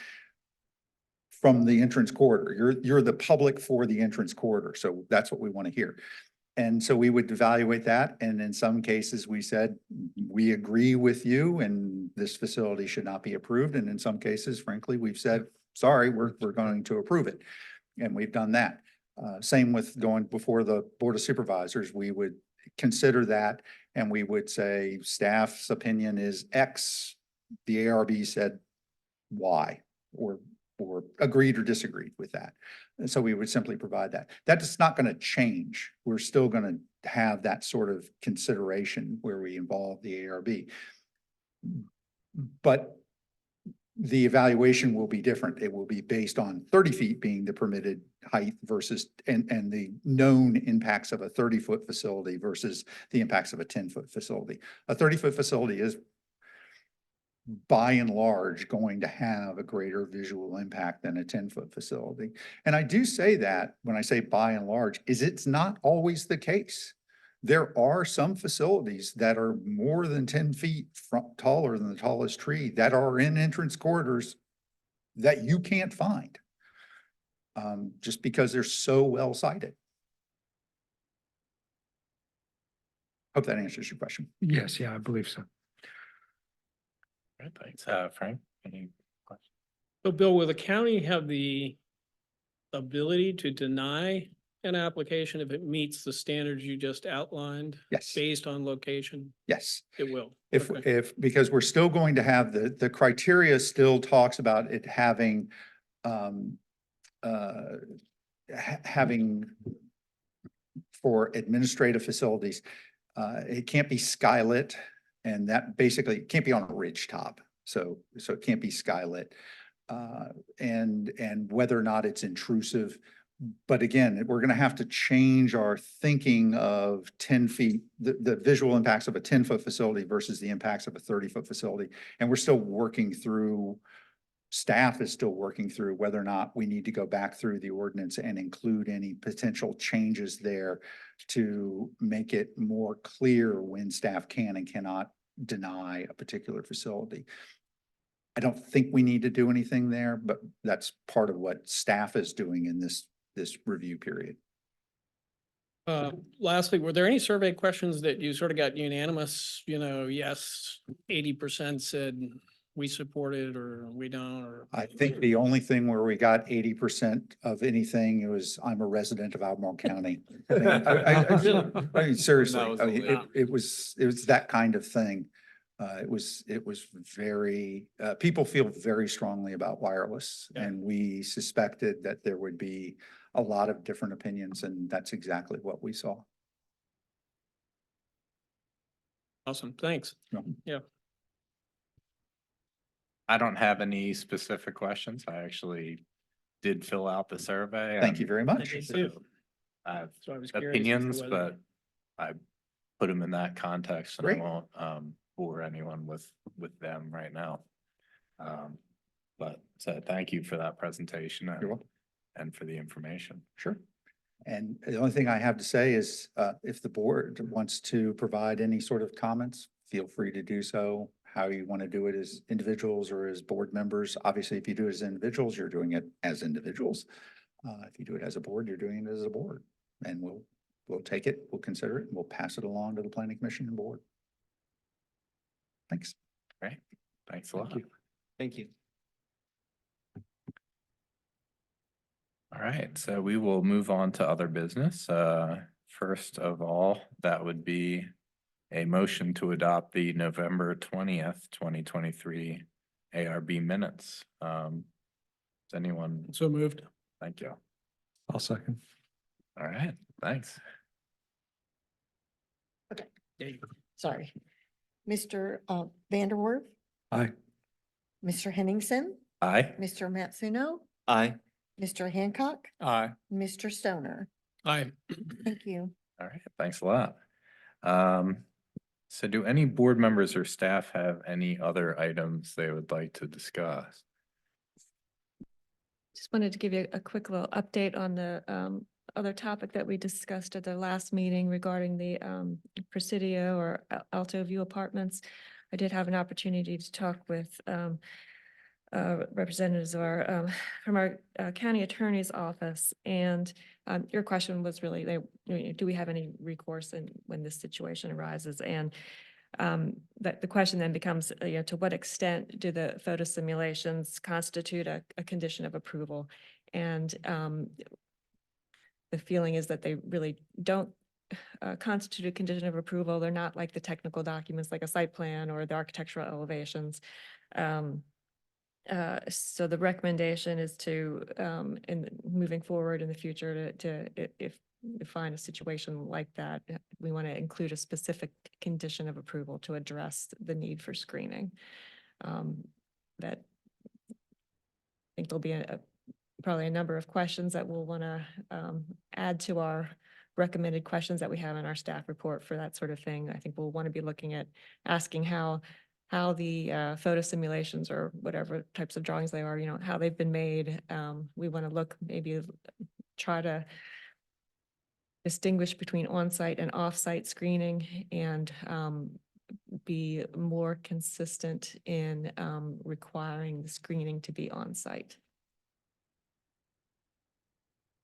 from the entrance corridor. You're the public for the entrance corridor. So that's what we want to hear. And so we would evaluate that. And in some cases, we said, we agree with you and this facility should not be approved. And in some cases, frankly, we've said, sorry, we're going to approve it. And we've done that. Same with going before the Board of Supervisors, we would consider that and we would say staff's opinion is X, the ARB said Y, or agreed or disagreed with that. And so we would simply provide that. That is not going to change. We're still going to have that sort of consideration where we involve the ARB. But the evaluation will be different. It will be based on 30 feet being the permitted height versus, and the known impacts of a 30-foot facility versus the impacts of a 10-foot facility. A 30-foot facility is by and large going to have a greater visual impact than a 10-foot facility. And I do say that when I say by and large, is it's not always the case. There are some facilities that are more than 10 feet taller than the tallest tree that are in entrance corridors that you can't find just because they're so well sited. Hope that answers your question. Yes, yeah, I believe so. Right, thanks. Frank, any questions? So Bill, will the county have the ability to deny an application if it meets the standards you just outlined Yes, based on location? yes. It will. If, Okay. because we're still going to have the criteria still talks about it having, having for administrative facilities, it can't be skylit, and that basically it can't be on a ridge top. So it can't be skylit. And whether or not it's intrusive. But again, we're going to have to change our thinking of 10 feet, the visual impacts of a 10-foot facility versus the impacts of a 30-foot facility. And we're still working through, staff is still working through whether or not we need to go back through the ordinance and include any potential changes there to make it more clear when staff can and cannot deny a particular facility. I don't think we need to do anything there, but that's part of what staff is doing in this review period. Lastly, were there any survey questions that you sort of got unanimous, yes, 80% said we support it or we don't, or? I think the only thing where we got 80% of anything, it was, I'm a resident of Albemarle County. I mean, seriously, That was I the mean, limit. it was that kind of thing. It was very, people feel very strongly about wireless, Yeah. and we suspected that there would be a lot of different opinions, and that's exactly what we saw. Awesome, thanks. I don't have any specific questions. I actually did fill out the survey. Thank you and very much. did too. I have So I was curious as to opinions, whether- but I put them in that context and I Great. won't bore anyone with them right now. But so thank you for that presentation You're welcome. and for the information. Sure. And the only thing I have to say is, if the board wants to provide any sort of comments, feel free to do so. How you want to do it as individuals or as board members. Obviously, if you do it as individuals, you're doing it as individuals. If you do it as a board, you're doing it as a board. And we'll take it, we'll consider it, and we'll pass it along to the planning commission and board. Thanks. Great. Thanks a lot. Thank you. All right, so we will move on to other business. First of all, that would be a motion to adopt the November 20th, 2023 ARB minutes. Does anyone, So moved. thank you. I'll second. All right, thanks. Sorry. Mr. Vanderwerf, Aye. Mr. Henningsen, Aye. Mr. Matsuno, Aye. Mr. Hancock, Aye. Mr. Stoner. Aye. Thank you. All right, thanks a lot. So do any board members or staff have any other items they would like to discuss? Just wanted to give you a quick little update on the other topic that we discussed at the last meeting regarding the Presidio or Alto View Apartments. I did have an opportunity to talk with representatives of our from our county attorney's office, and your question was really, do we have any recourse when this situation arises? And that the question then becomes, to what extent do the photo simulations constitute a condition of approval? And the feeling is that they really don't constitute a condition of approval. They're not like the technical documents, like a site plan or the architectural elevations. So the recommendation is to, in moving forward in the future, if we find a situation like that, we want to include a specific condition of approval to address the need for screening. That I think there'll be probably a number of questions that we'll want to add to our recommended questions that we have in our staff report for that sort of thing. I think we'll want to be looking at asking how the photo simulations or whatever types of drawings they are, how they've been made. We want to look, maybe try to distinguish between on-site and off-site screening, and be more consistent in requiring the screening to be on-site.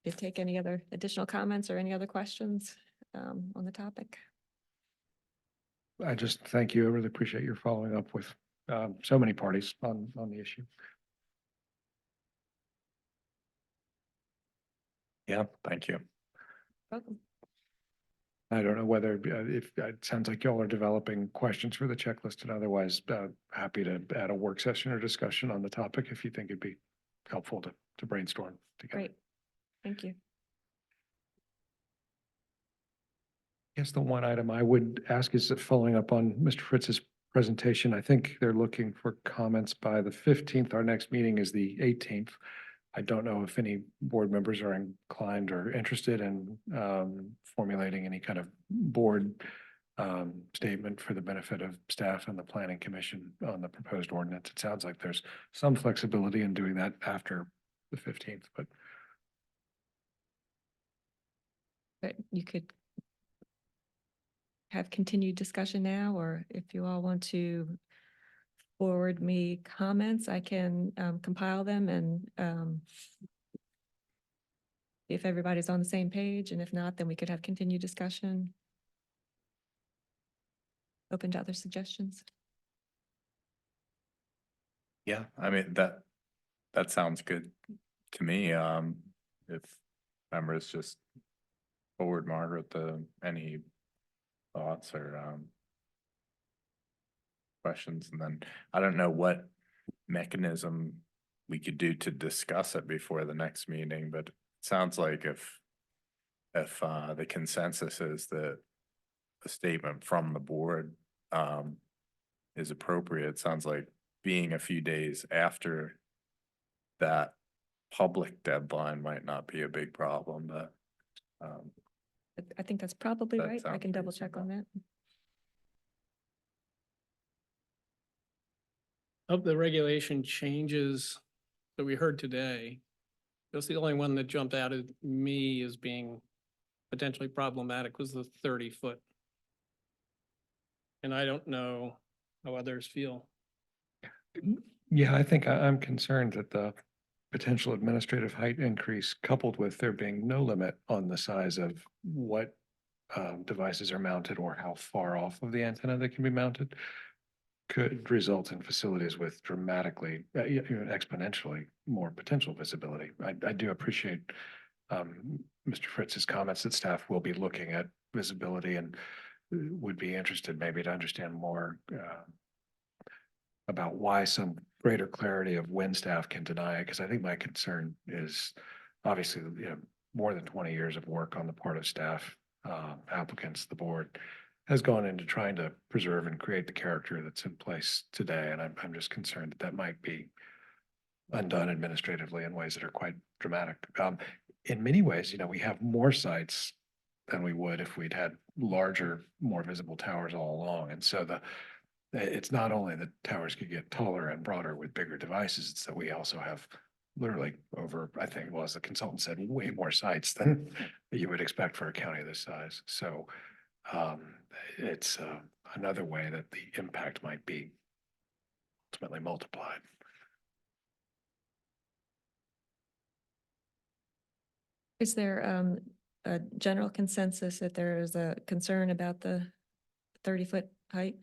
Did you take any other additional comments or any other questions on the topic? I just thank you. I really appreciate your following up with so many parties on the issue. Yeah, thank you. Welcome. I don't know whether, if, it sounds like y'all are developing questions for the checklist, and otherwise, happy to add a work session or discussion on the topic if you think it'd be helpful to brainstorm together. Great. Thank you. I guess the one item I would ask is that following up on Mr. Fritz's presentation, I think they're looking for comments by the 15th. Our next meeting is the 18th. I don't know if any board members are inclined or interested in formulating any kind of board statement for the benefit of staff and the planning commission on the proposed ordinance. It sounds like there's some flexibility in doing that after the 15th, but You could have continued discussion now, or if you all want to forward me comments, I can compile them and if everybody's on the same page, and if not, then we could have continued discussion. Open to other suggestions. Yeah, I mean, that sounds good to me. If members just forward Margaret any thoughts or questions, and then I don't know what mechanism we could do to discuss it before the next meeting, but it sounds like if the consensus is that a statement from the board is appropriate, it sounds like being a few days after that public deadline might not be a big problem, but I think that's probably That right. I sounds can double check on that. Of the regulation changes that we heard today, that's the only one that jumped out at me as being potentially problematic was the 30-foot. And I don't know how others feel. yeah, I think I'm concerned that the potential administrative height increase coupled with there being no limit on the size of what devices are mounted or how far off of the antenna they can be mounted could result in facilities with dramatically, exponentially more potential visibility. I do appreciate Mr. Fritz's comments that staff will be looking at visibility and would be interested maybe to understand more about why some greater clarity of when staff can deny it, because I think my concern is obviously, more than 20 years of work on the part of staff, applicants, the board has gone into trying to preserve and create the character that's in place today. And I'm just concerned that that might be undone administratively in ways that are quite dramatic. In many ways, we have more sites than we would if we'd had larger, more visible towers all along. And so it's not only that towers could get taller and broader with bigger devices, it's that we also have literally over, I think, well, as the consultant said, way more sites than you would expect for a county this size. So it's another way that the impact might be ultimately multiplied. Is there a general consensus that there is a concern about the 30-foot height?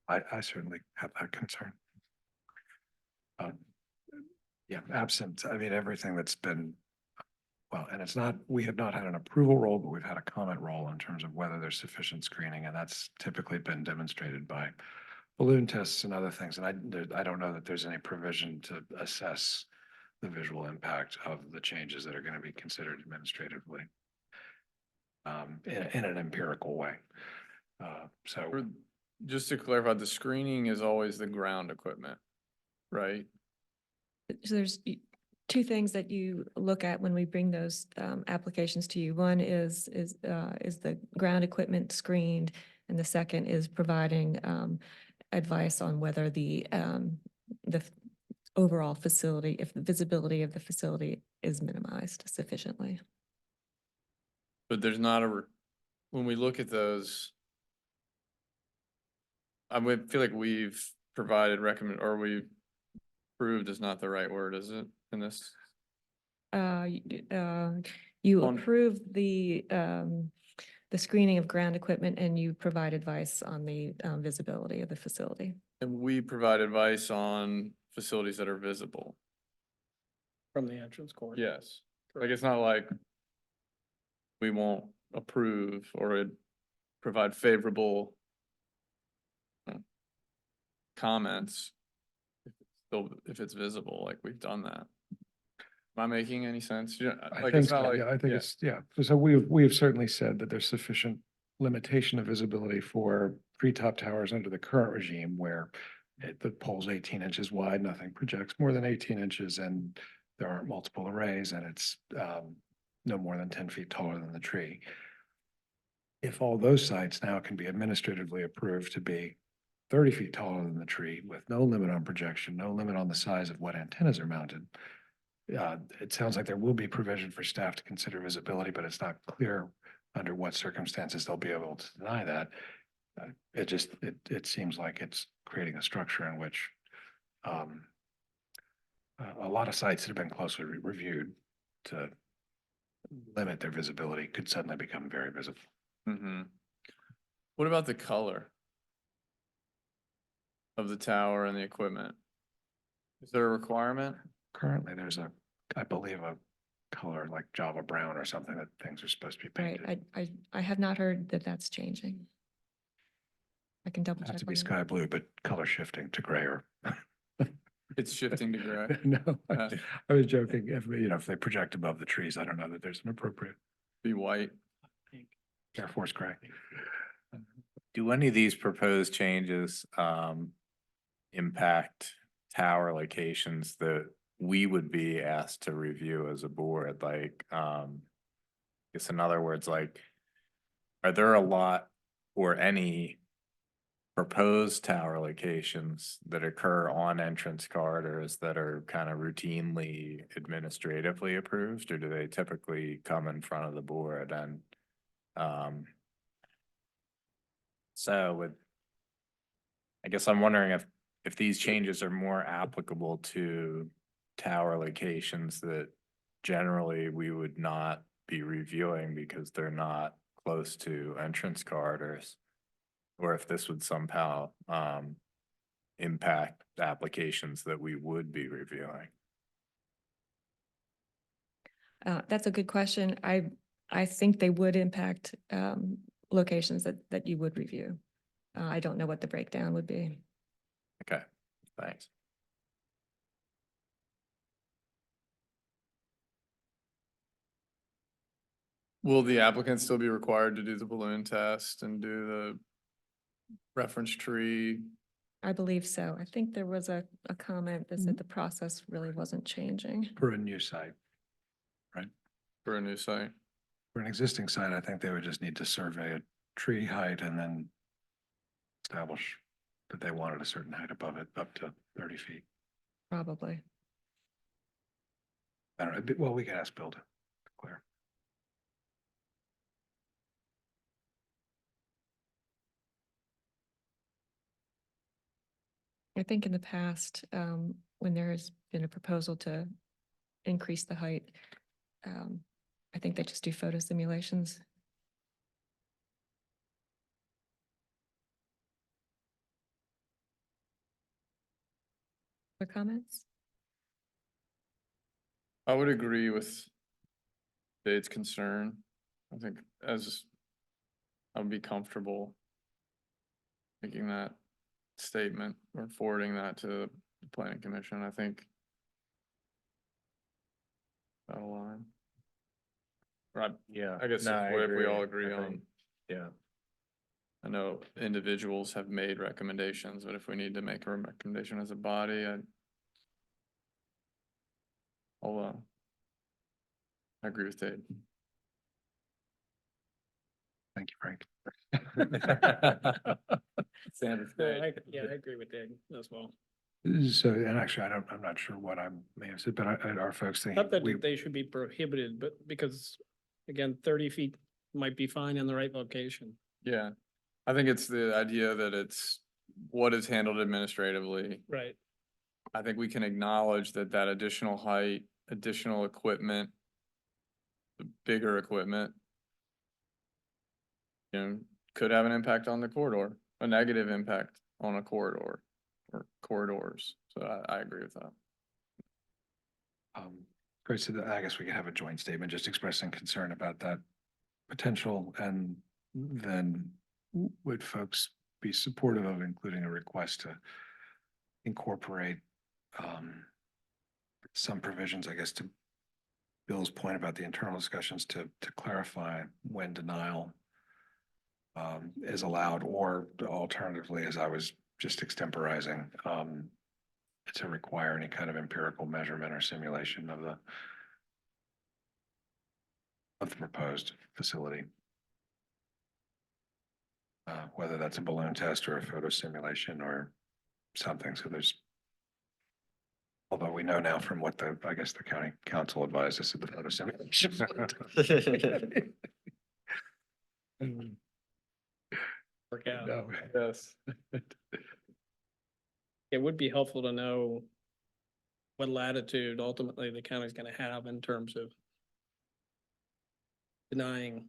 I certainly have that concern. Yeah, absent, I mean, everything that's been, well, and it's not, we have not had an approval role, but we've had a comment role in terms of whether there's sufficient screening, and that's typically been demonstrated by balloon tests and other things. And I don't know that there's any provision to assess the visual impact of the changes that are going to be considered administratively in an empirical way. So Just to clarify, the screening is always the ground equipment, right? So there's two things that you look at when we bring those applications to you. One is the ground equipment screened, and the second is providing advice on whether the overall facility, if the visibility of the facility is minimized sufficiently. But there's not when we look at those, I would feel like we've provided or we've approved is not the right word, is it, in this? you On- approved the screening of ground equipment and you provide advice on the visibility of the facility. And we provide advice on facilities that are visible. From the entrance court. Yes, like it's not like we won't approve or provide favorable comments if it's visible, like we've done that. Am I making any sense? Yeah, I like think it's not so, like, yeah, I think yeah. it's, yeah. So we've certainly said that there's sufficient limitation of visibility for treetop towers under the current regime where the pole's 18 inches wide, nothing projects more than 18 inches, and there aren't multiple arrays, and it's no more than 10 feet taller than the tree. If all those sites now can be administratively approved to be 30 feet taller than the tree with no limit on projection, no limit on the size of what antennas are mounted, it sounds like there will be provision for staff to consider visibility, but it's not clear under what circumstances they'll be able to deny that. It seems like it's creating a structure in which a lot of sites that have been closely reviewed to limit their visibility could suddenly become very visible. Mm-hmm. What about the color of the tower and the equipment? Is there a requirement? Currently, there's I believe a color like Java brown or something that things are supposed to be Right, painted. I have not heard that that's changing. I can double check. Have to be on that. sky blue, but color shifting to gray or. It's shifting to gray. No, Uh, I was joking. If they project above the trees, I don't know that there's an appropriate Be white. Air Force gray. Do any of these proposed changes impact tower locations that we would be asked to review as a board? Like, I guess in other words, like, are there a lot or any proposed tower locations that occur on entrance corridors that are kind of routinely administratively approved, or do they typically come in front of the board? And I guess I'm wondering if these changes are more applicable to tower locations that generally we would not be reviewing because they're not close to entrance corridors, or if this would somehow impact applications that we would be reviewing. That's a good question. I think they would impact locations that you would review. I don't know what the breakdown would be. Okay, thanks. Will the applicant still be required to do the balloon test and do the reference tree? I believe so. I think there was a comment that said the process really wasn't changing. For a new site. For a new site? For an existing site, I think they would just need to survey a tree height and then establish that they wanted a certain height above it, up to 30 feet. Probably. I don't know. Well, we can ask Bill to clear. I think in the past, when there has been a proposal to increase the height, I think they just do photo simulations. Other comments? I would agree with Dave's concern. I think I would be comfortable making that statement or forwarding that to the planning commission. I think that'll line. Right, Yeah. I guess if we all agree on. Yeah. I know individuals have made recommendations, but if we need to make a recommendation as a body, I agree with Dave. Thank you, Frank. Sanders. Yeah, I agree with Dave as well. So, and actually, I'm not sure what I may have said, but our folks think Not that they should be prohibited, but because, again, 30 feet might be fine in the right location. Yeah, I think it's the idea that it's what is handled administratively. Right. I think we can acknowledge that that additional height additional equipment, the bigger equipment, could have an impact on the corridor, a negative impact on a corridor or corridors. So I agree with that. Great, so I guess we could have a joint statement just expressing concern about that potential, and then would folks be supportive of including a request to incorporate some provisions, I guess, to Bill's point about the internal discussions to clarify when denial is allowed, or alternatively, as I was just extemporizing, to require any kind of empirical measurement or simulation of the proposed facility. Whether that's a balloon test or a photo simulation or something, so there's, although we know now from what I guess the county council advised us of the photo simulation. Work out. No. Yes. It would be helpful to know what latitude ultimately the county's gonna have in terms of denying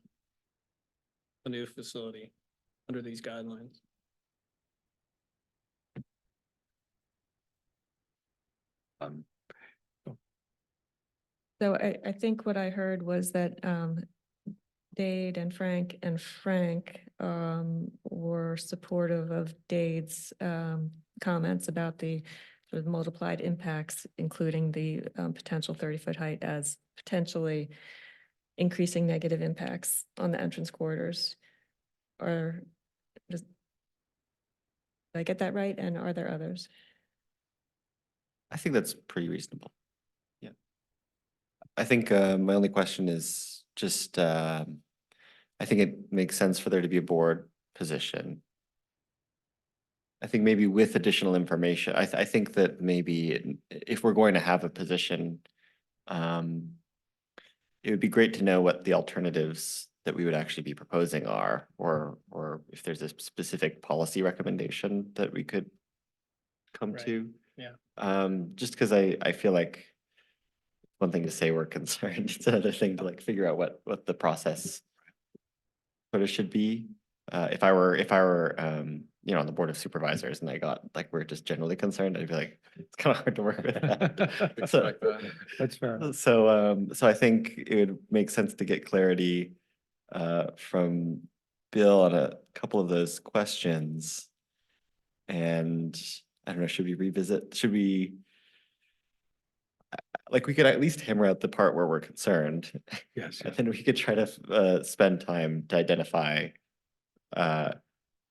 a new facility under these guidelines. So I think what I heard was that Dade and Frank were supportive of Dade's comments about the sort of multiplied impacts, including the potential 30-foot height as potentially increasing negative impacts on the entrance corridors. Or did I get that right? And are there others? I think that's pretty reasonable. Yeah. I think my only question is just, I think it makes sense for there to be a board position. I think maybe with additional information, I think that maybe if we're going to have a position, it would be great to know what the alternatives that we would actually be proposing are, or if there's a specific policy recommendation that we could come Right. to. Yeah. Just because I feel like one thing to say we're concerned, it's another thing to like figure out what the process sort of should be. If I were you know, on the board of supervisors and I got like, we're just generally concerned, I'd be like, it's kind of hard to work with that. Expect that. That's fair enough. So I think it would make sense to get clarity from Bill on a couple of those questions. And I don't know, should we revisit, like, we could at least hammer out the part where we're concerned. Yes, And then we could try to spend time to identify, you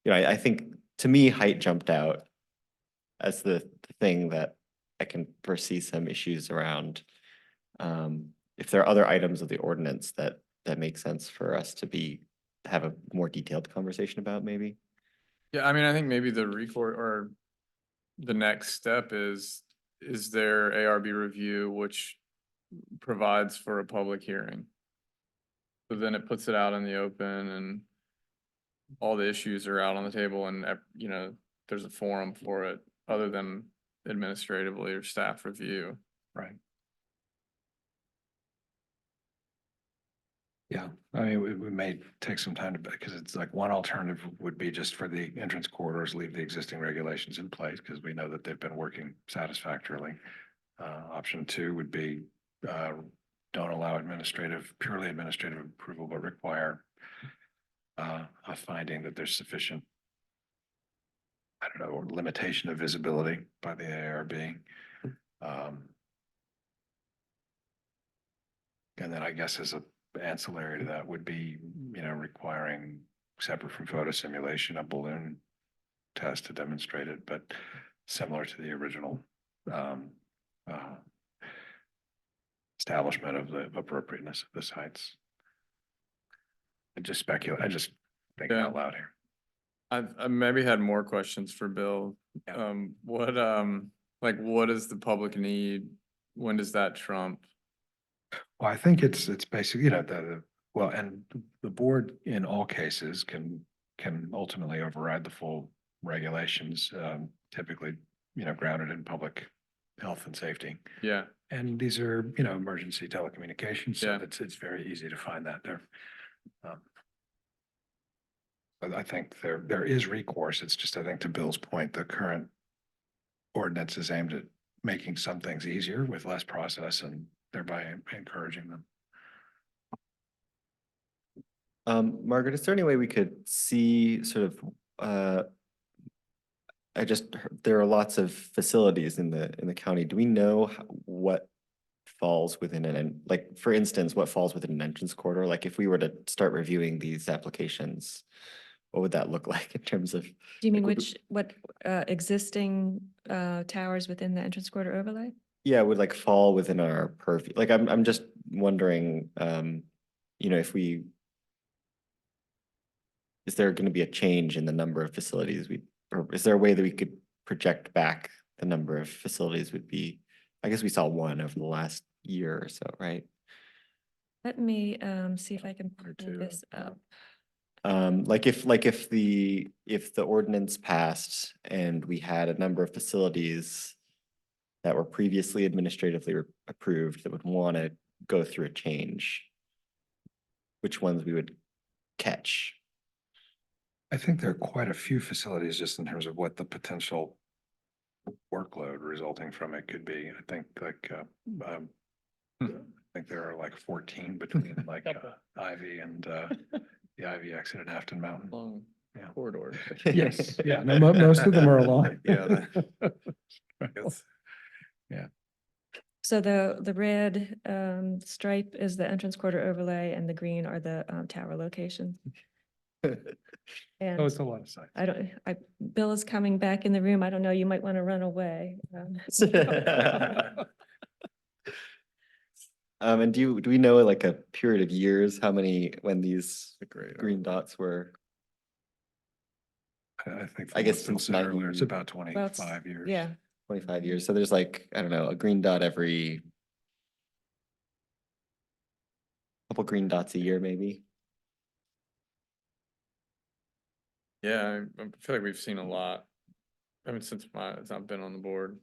know, I think to me, height jumped out as the thing that I can foresee some issues around. If there are other items of the ordinance that make sense for us to have a more detailed conversation about, maybe. Yeah, I mean, I think maybe the record or the next step is there ARB review, which provides for a public hearing. So then it puts it out in the open and all the issues are out on the table and, you know, there's a forum for it other than administratively or staff review. right. Yeah, I mean, we may take some time to, because it's like one alternative would be just for the entrance corridors, leave the existing regulations in place, because we know that they've been working satisfactorily. Option two would be, don't allow purely administrative approval, but require a finding that there's sufficient, I don't know, or limitation of visibility by the ARB. And then I guess as a ancillary to that would be, you know, requiring, separate from photo simulation, a balloon test to demonstrate it, but similar to the original establishment of the appropriateness of the sites. I just speculate, I just think Yeah. out loud here. I maybe had more questions for Bill. Yeah. What does the public need? When does that trump? Well, I think it's basically, you know, well, and the board in all cases can ultimately override the full regulations, typically, you know, grounded in public health and safety. Yeah, And these are, you know, emergency telecommunications, so Yeah. it's very easy to find that there. But I think there is recourse. It's just, I think to Bill's point, the current ordinance is aimed at making some things easier with less process and thereby encouraging them. Margaret, is there any way we could see sort of, I just, there are lots of facilities in the county. Do we know what falls within like, for instance, what falls within an entrance corridor? Like if we were to start reviewing these applications, what would that look like in terms of? Do you mean like, would- what existing towers within the entrance corridor overlay? Yeah, would like fall within our purview. Like, I'm just wondering, you know, if we, is there going to be a change in the number of facilities or is there a way that we could project back the number of facilities would be? I guess we saw one over the last year or so, right? Let me see if I can pull two, this up. Like if the ordinance passed and we had a number of facilities that were previously administratively approved that would want to go through a change, which ones we would catch? I think there are quite a few facilities just in terms of what the potential workload resulting from it could be. I think like, I think there are like 14 between like Ivy and the Ivy exit at Afton Mountain. Long Yeah. corridor. Yes, yeah, no, most of them are along. Yeah, So the red stripe is the entrance corridor overlay and the green are the tower locations. Oh, And it's a lot of sites. Bill is coming back in the room. I don't know, you might want to run away. And do we know like a period of years, how many, when these green dots were? I think. I from guess what Bill since said earlier, it's 90 about Well, 25 years. Yeah, 25 years. So there's like, I don't know, a green dot every couple green dots a year, maybe. Yeah, I feel like we've seen a lot. I mean, since I've been on the board.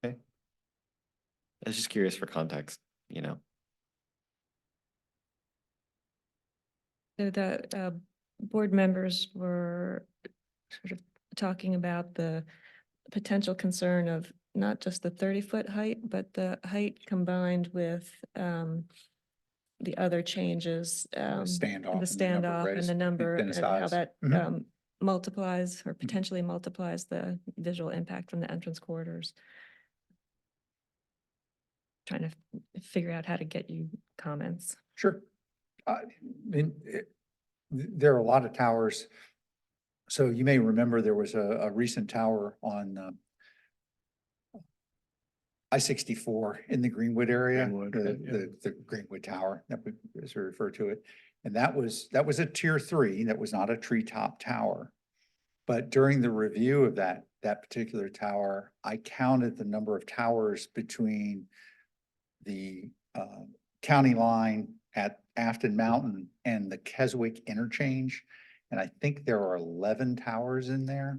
I was just curious for context, you know. so the board members were sort of talking about the potential concern of not just the 30-foot height, but the height combined with the other changes. Standoff. The and the number of standoff and raised the number and antenna how size. that Mhm. multiplies or potentially multiplies the visual impact from the entrance corridors. Trying to figure out how to get you comments. Sure. I mean, there are a lot of towers. So you may remember there was a recent tower on I-64 in the Greenwood area. Greenwood, The Greenwood Tower, that we as we refer to it. And that was a tier 3, that was not a treetop tower. But during the review of that particular tower, I counted the number of towers between the county line at Afton Mountain and the Keswick interchange. And I think there are 11 towers in there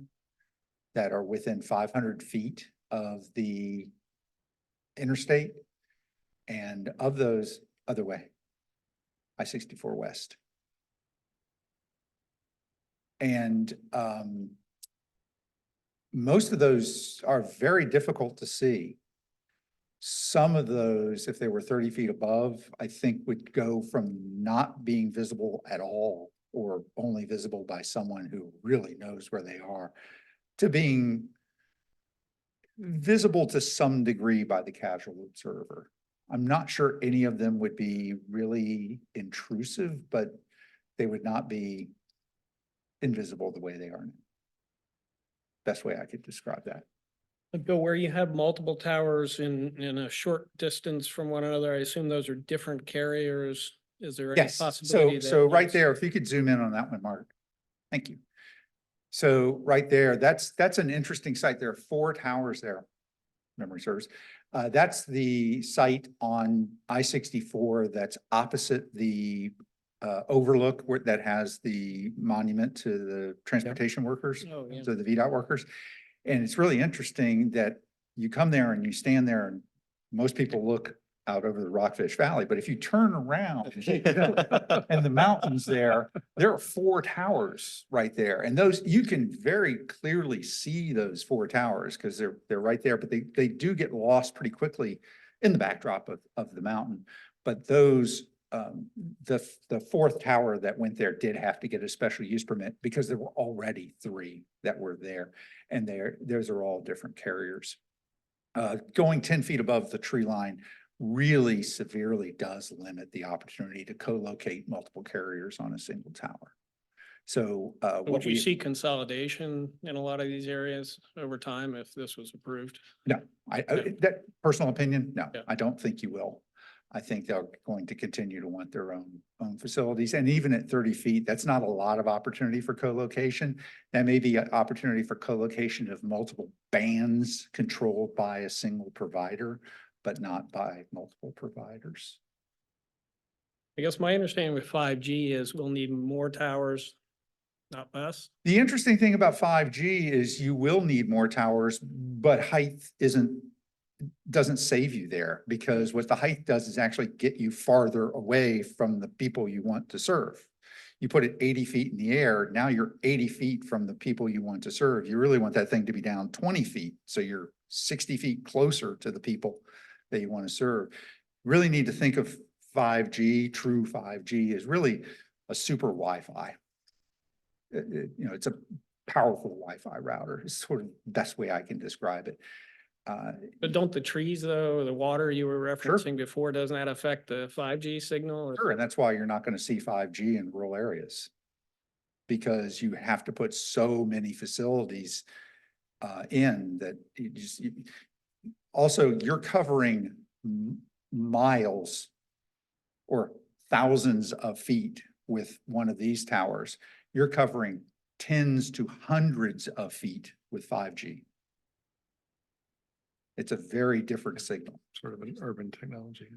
that are within 500 feet of the interstate. And of those, other way, I-64 West. And most of those are very difficult to see. Some of those, if they were 30 feet above, I think would go from not being visible at all or only visible by someone who really knows where they are to being visible to some degree by the casual observer. I'm not sure any of them would be really intrusive, but they would not be invisible the way they are now. Best way I could describe that. Bill, where you have multiple towers in a short distance from one another, I assume those are different carriers. Is there any Yes, possibility that? so right one's- there, if you could zoom in on that one, Mark. Thank you. So right there, that's an interesting site. There are 4 towers there, memory serves. That's the site on I-64 that's opposite the overlook that has the monument to the transportation workers, Oh, yeah. to the VDOT workers. And it's really interesting that you come there and you stand there and most people look out over the Rockfish Valley, but if you turn around and the mountains there are 4 towers right there. And those, you can very clearly see those 4 towers because they're right there, but they do get lost pretty quickly in the backdrop of the mountain. But those, the 4th tower that went there did have to get a special use permit because there were already 3 that were there. And those are all different carriers. Going 10 feet above the tree line really severely does limit the opportunity to co-locate multiple carriers on a single tower. So, Would what you we, see consolidation in a lot of these areas over time if this was approved? no, that personal opinion, no, Yeah. I don't think you will. I think they're going to continue to want their own facilities. And even at 30 feet, that's not a lot of opportunity for co-location. That may be an opportunity for co-location of multiple bands controlled by a single provider, but not by multiple providers. I guess my understanding with 5G is we'll need more towers, not less. The interesting thing about 5G is you will need more towers, but height doesn't save you there, because what the height does is actually get you farther away from the people you want to serve. You put it 80 feet in the air, now you're 80 feet from the people you want to serve. You really want that thing to be down 20 feet, so you're 60 feet closer to the people that you want to serve. Really need to think of 5G, true 5G, is really a super Wi-Fi. It's a powerful Wi-Fi router, is sort of the best way I can describe it. But don't the trees though, the water you were Sure. referencing before, doesn't that affect the 5G signal? Sure, and that's why you're not going to see 5G in rural areas. Because you have to put so many facilities in that also you're covering miles or thousands of feet with one of these towers. You're covering tens to hundreds of feet with 5G. It's a very different signal. Sort of an urban technology.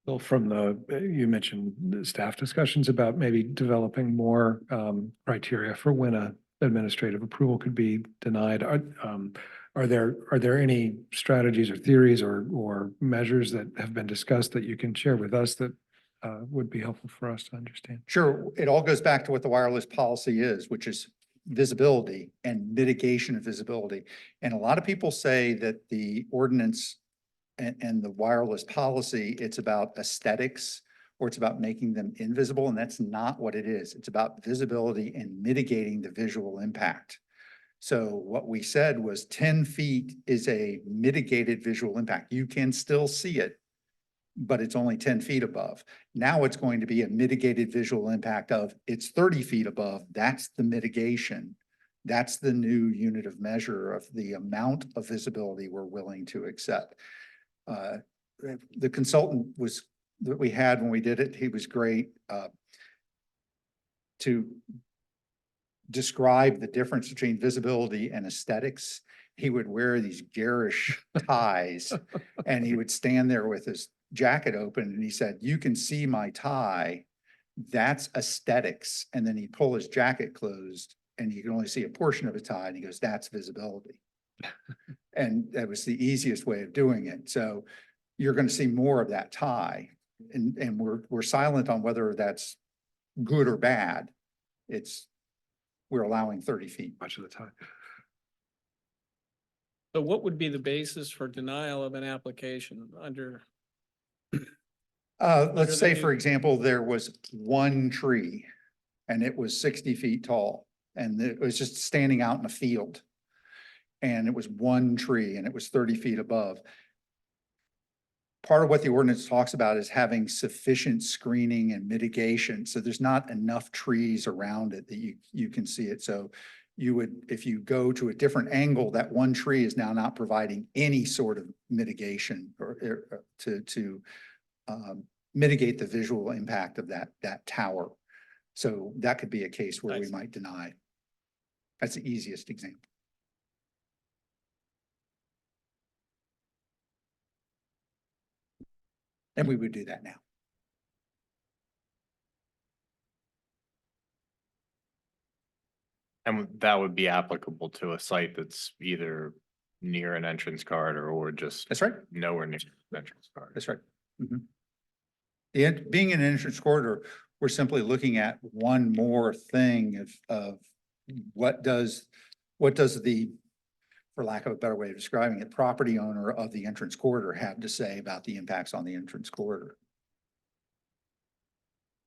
Well, from you mentioned the staff discussions about maybe developing more criteria for when a administrative approval could be denied. Are there any strategies or theories or measures that have been discussed that you can share with us that would be helpful for us to understand? Sure, it all goes back to what the wireless policy is, which is visibility and mitigation of visibility. And a lot of people say that the ordinance and the wireless policy, it's about aesthetics or it's about making them invisible, and that's not what it is. It's about visibility and mitigating the visual impact. So what we said was 10 feet is a mitigated visual impact. You can still see it, but it's only 10 feet above. Now it's going to be a mitigated visual impact of it's 30 feet above. That's the mitigation. That's the new unit of measure of the amount of visibility we're willing to accept. The consultant that we had when we did it, he was great to describe the difference between visibility and aesthetics. He would wear these garish ties and he would stand there with his jacket open and he said, "You can see my tie. That's aesthetics." And then he'd pull his jacket closed and you can only see a portion of a tie. And he goes, "That's visibility." And that was the easiest way of doing it. So you're going to see more of that tie. And we're silent on whether that's good or bad. We're allowing 30 feet. Much of the time. So what would be the basis for denial of an application under? Let's Under say, the for new- example, there was one tree and it was 60 feet tall and it was just standing out in a field. And it was one tree and it was 30 feet above. Part of what the ordinance talks about is having sufficient screening and mitigation. So there's not enough trees around it that you can see it. So you would, if you go to a different angle, that one tree is now not providing any sort of mitigation or to mitigate the visual impact of that tower. So that could be a case where we Nice. might deny. That's the easiest example. And we would do that now. And that would be applicable to a site that's either near an entrance corridor or just That's right. nowhere near an entrance corridor. That's right. Mhm. Being an entrance corridor, we're simply looking at one more thing of what does the, for lack of a better way of describing it, property owner of the entrance corridor have to say about the impacts on the entrance corridor?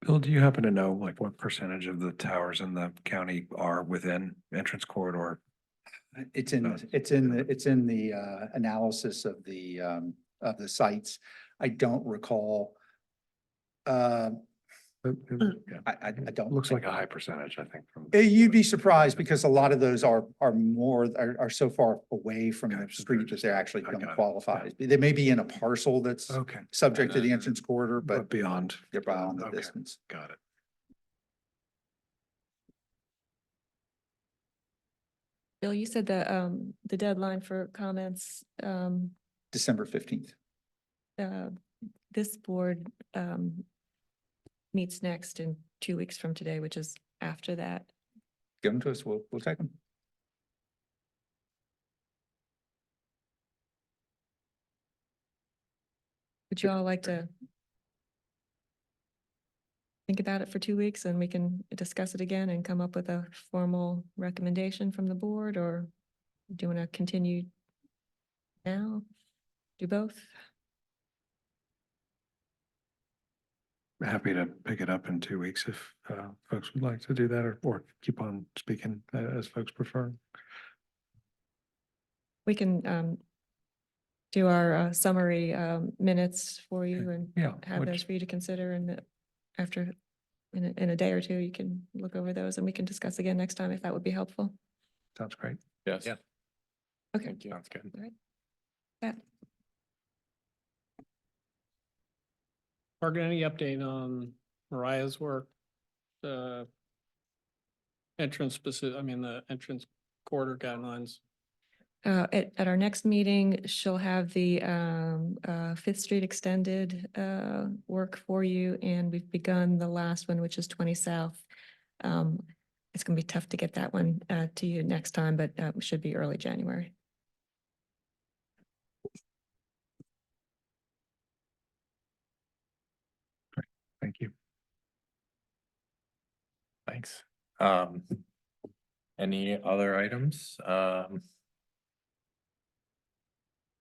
Bill, do you happen to know like what percentage of the towers in the county are within entrance corridor? It's in, No. it's in the analysis of the sites. I don't recall. Yeah. I don't. Looks like a high percentage, I think, from. You'd be surprised because a lot of those are so far away from the Okay, so they're street that just- they actually I don't got it. qualify. They may be in a parcel that's Okay, subject to the entrance corridor, but but beyond. they're beyond the Okay, distance. got it. Bill, you said the deadline for comments, December 15th. this board, meets next in 2 weeks from today, which is after that. Give them to us. We'll take them. Would you all like to think about it for 2 weeks and we can discuss it again and come up with a formal recommendation from the board, or do you want to continue now? Do both? Happy to pick it up in 2 weeks if folks would like to do that, or keep on speaking as folks prefer. We can do our summary minutes for you and Yeah. have those which- for you to consider, and after, in a day or two, you can look over those and we can discuss again next time if that would be helpful. Sounds great. Yes. Yeah. Okay. Thank you. Sounds good. That, Margaret, any update on Mariah's work? The entrance the entrance corridor guidelines. at our next meeting, she'll have the Fifth Street extended work for you, and we've begun the last one, which is 20 South. It's gonna be tough to get that one to you next time, but it should be early January. Thank you. Thanks. Any other items?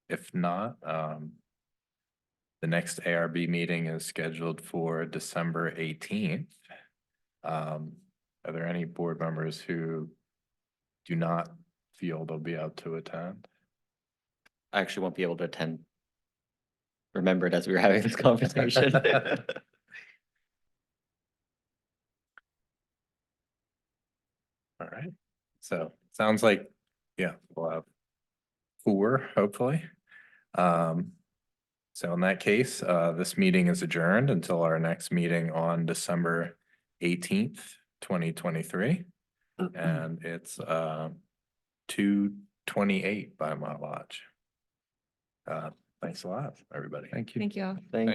If not, the next ARB meeting is scheduled for December 18th. Are there any board members who do not feel they'll be able to attend? I actually won't be able to attend. Remembered as we were having this conversation. All right, so sounds like, yeah, we'll have 4, hopefully. So in that case, this meeting is adjourned until our next meeting on December 18th, 2023. And it's 2:28 by my watch. Thanks a lot, everybody. Thank you. Thank you all. Thank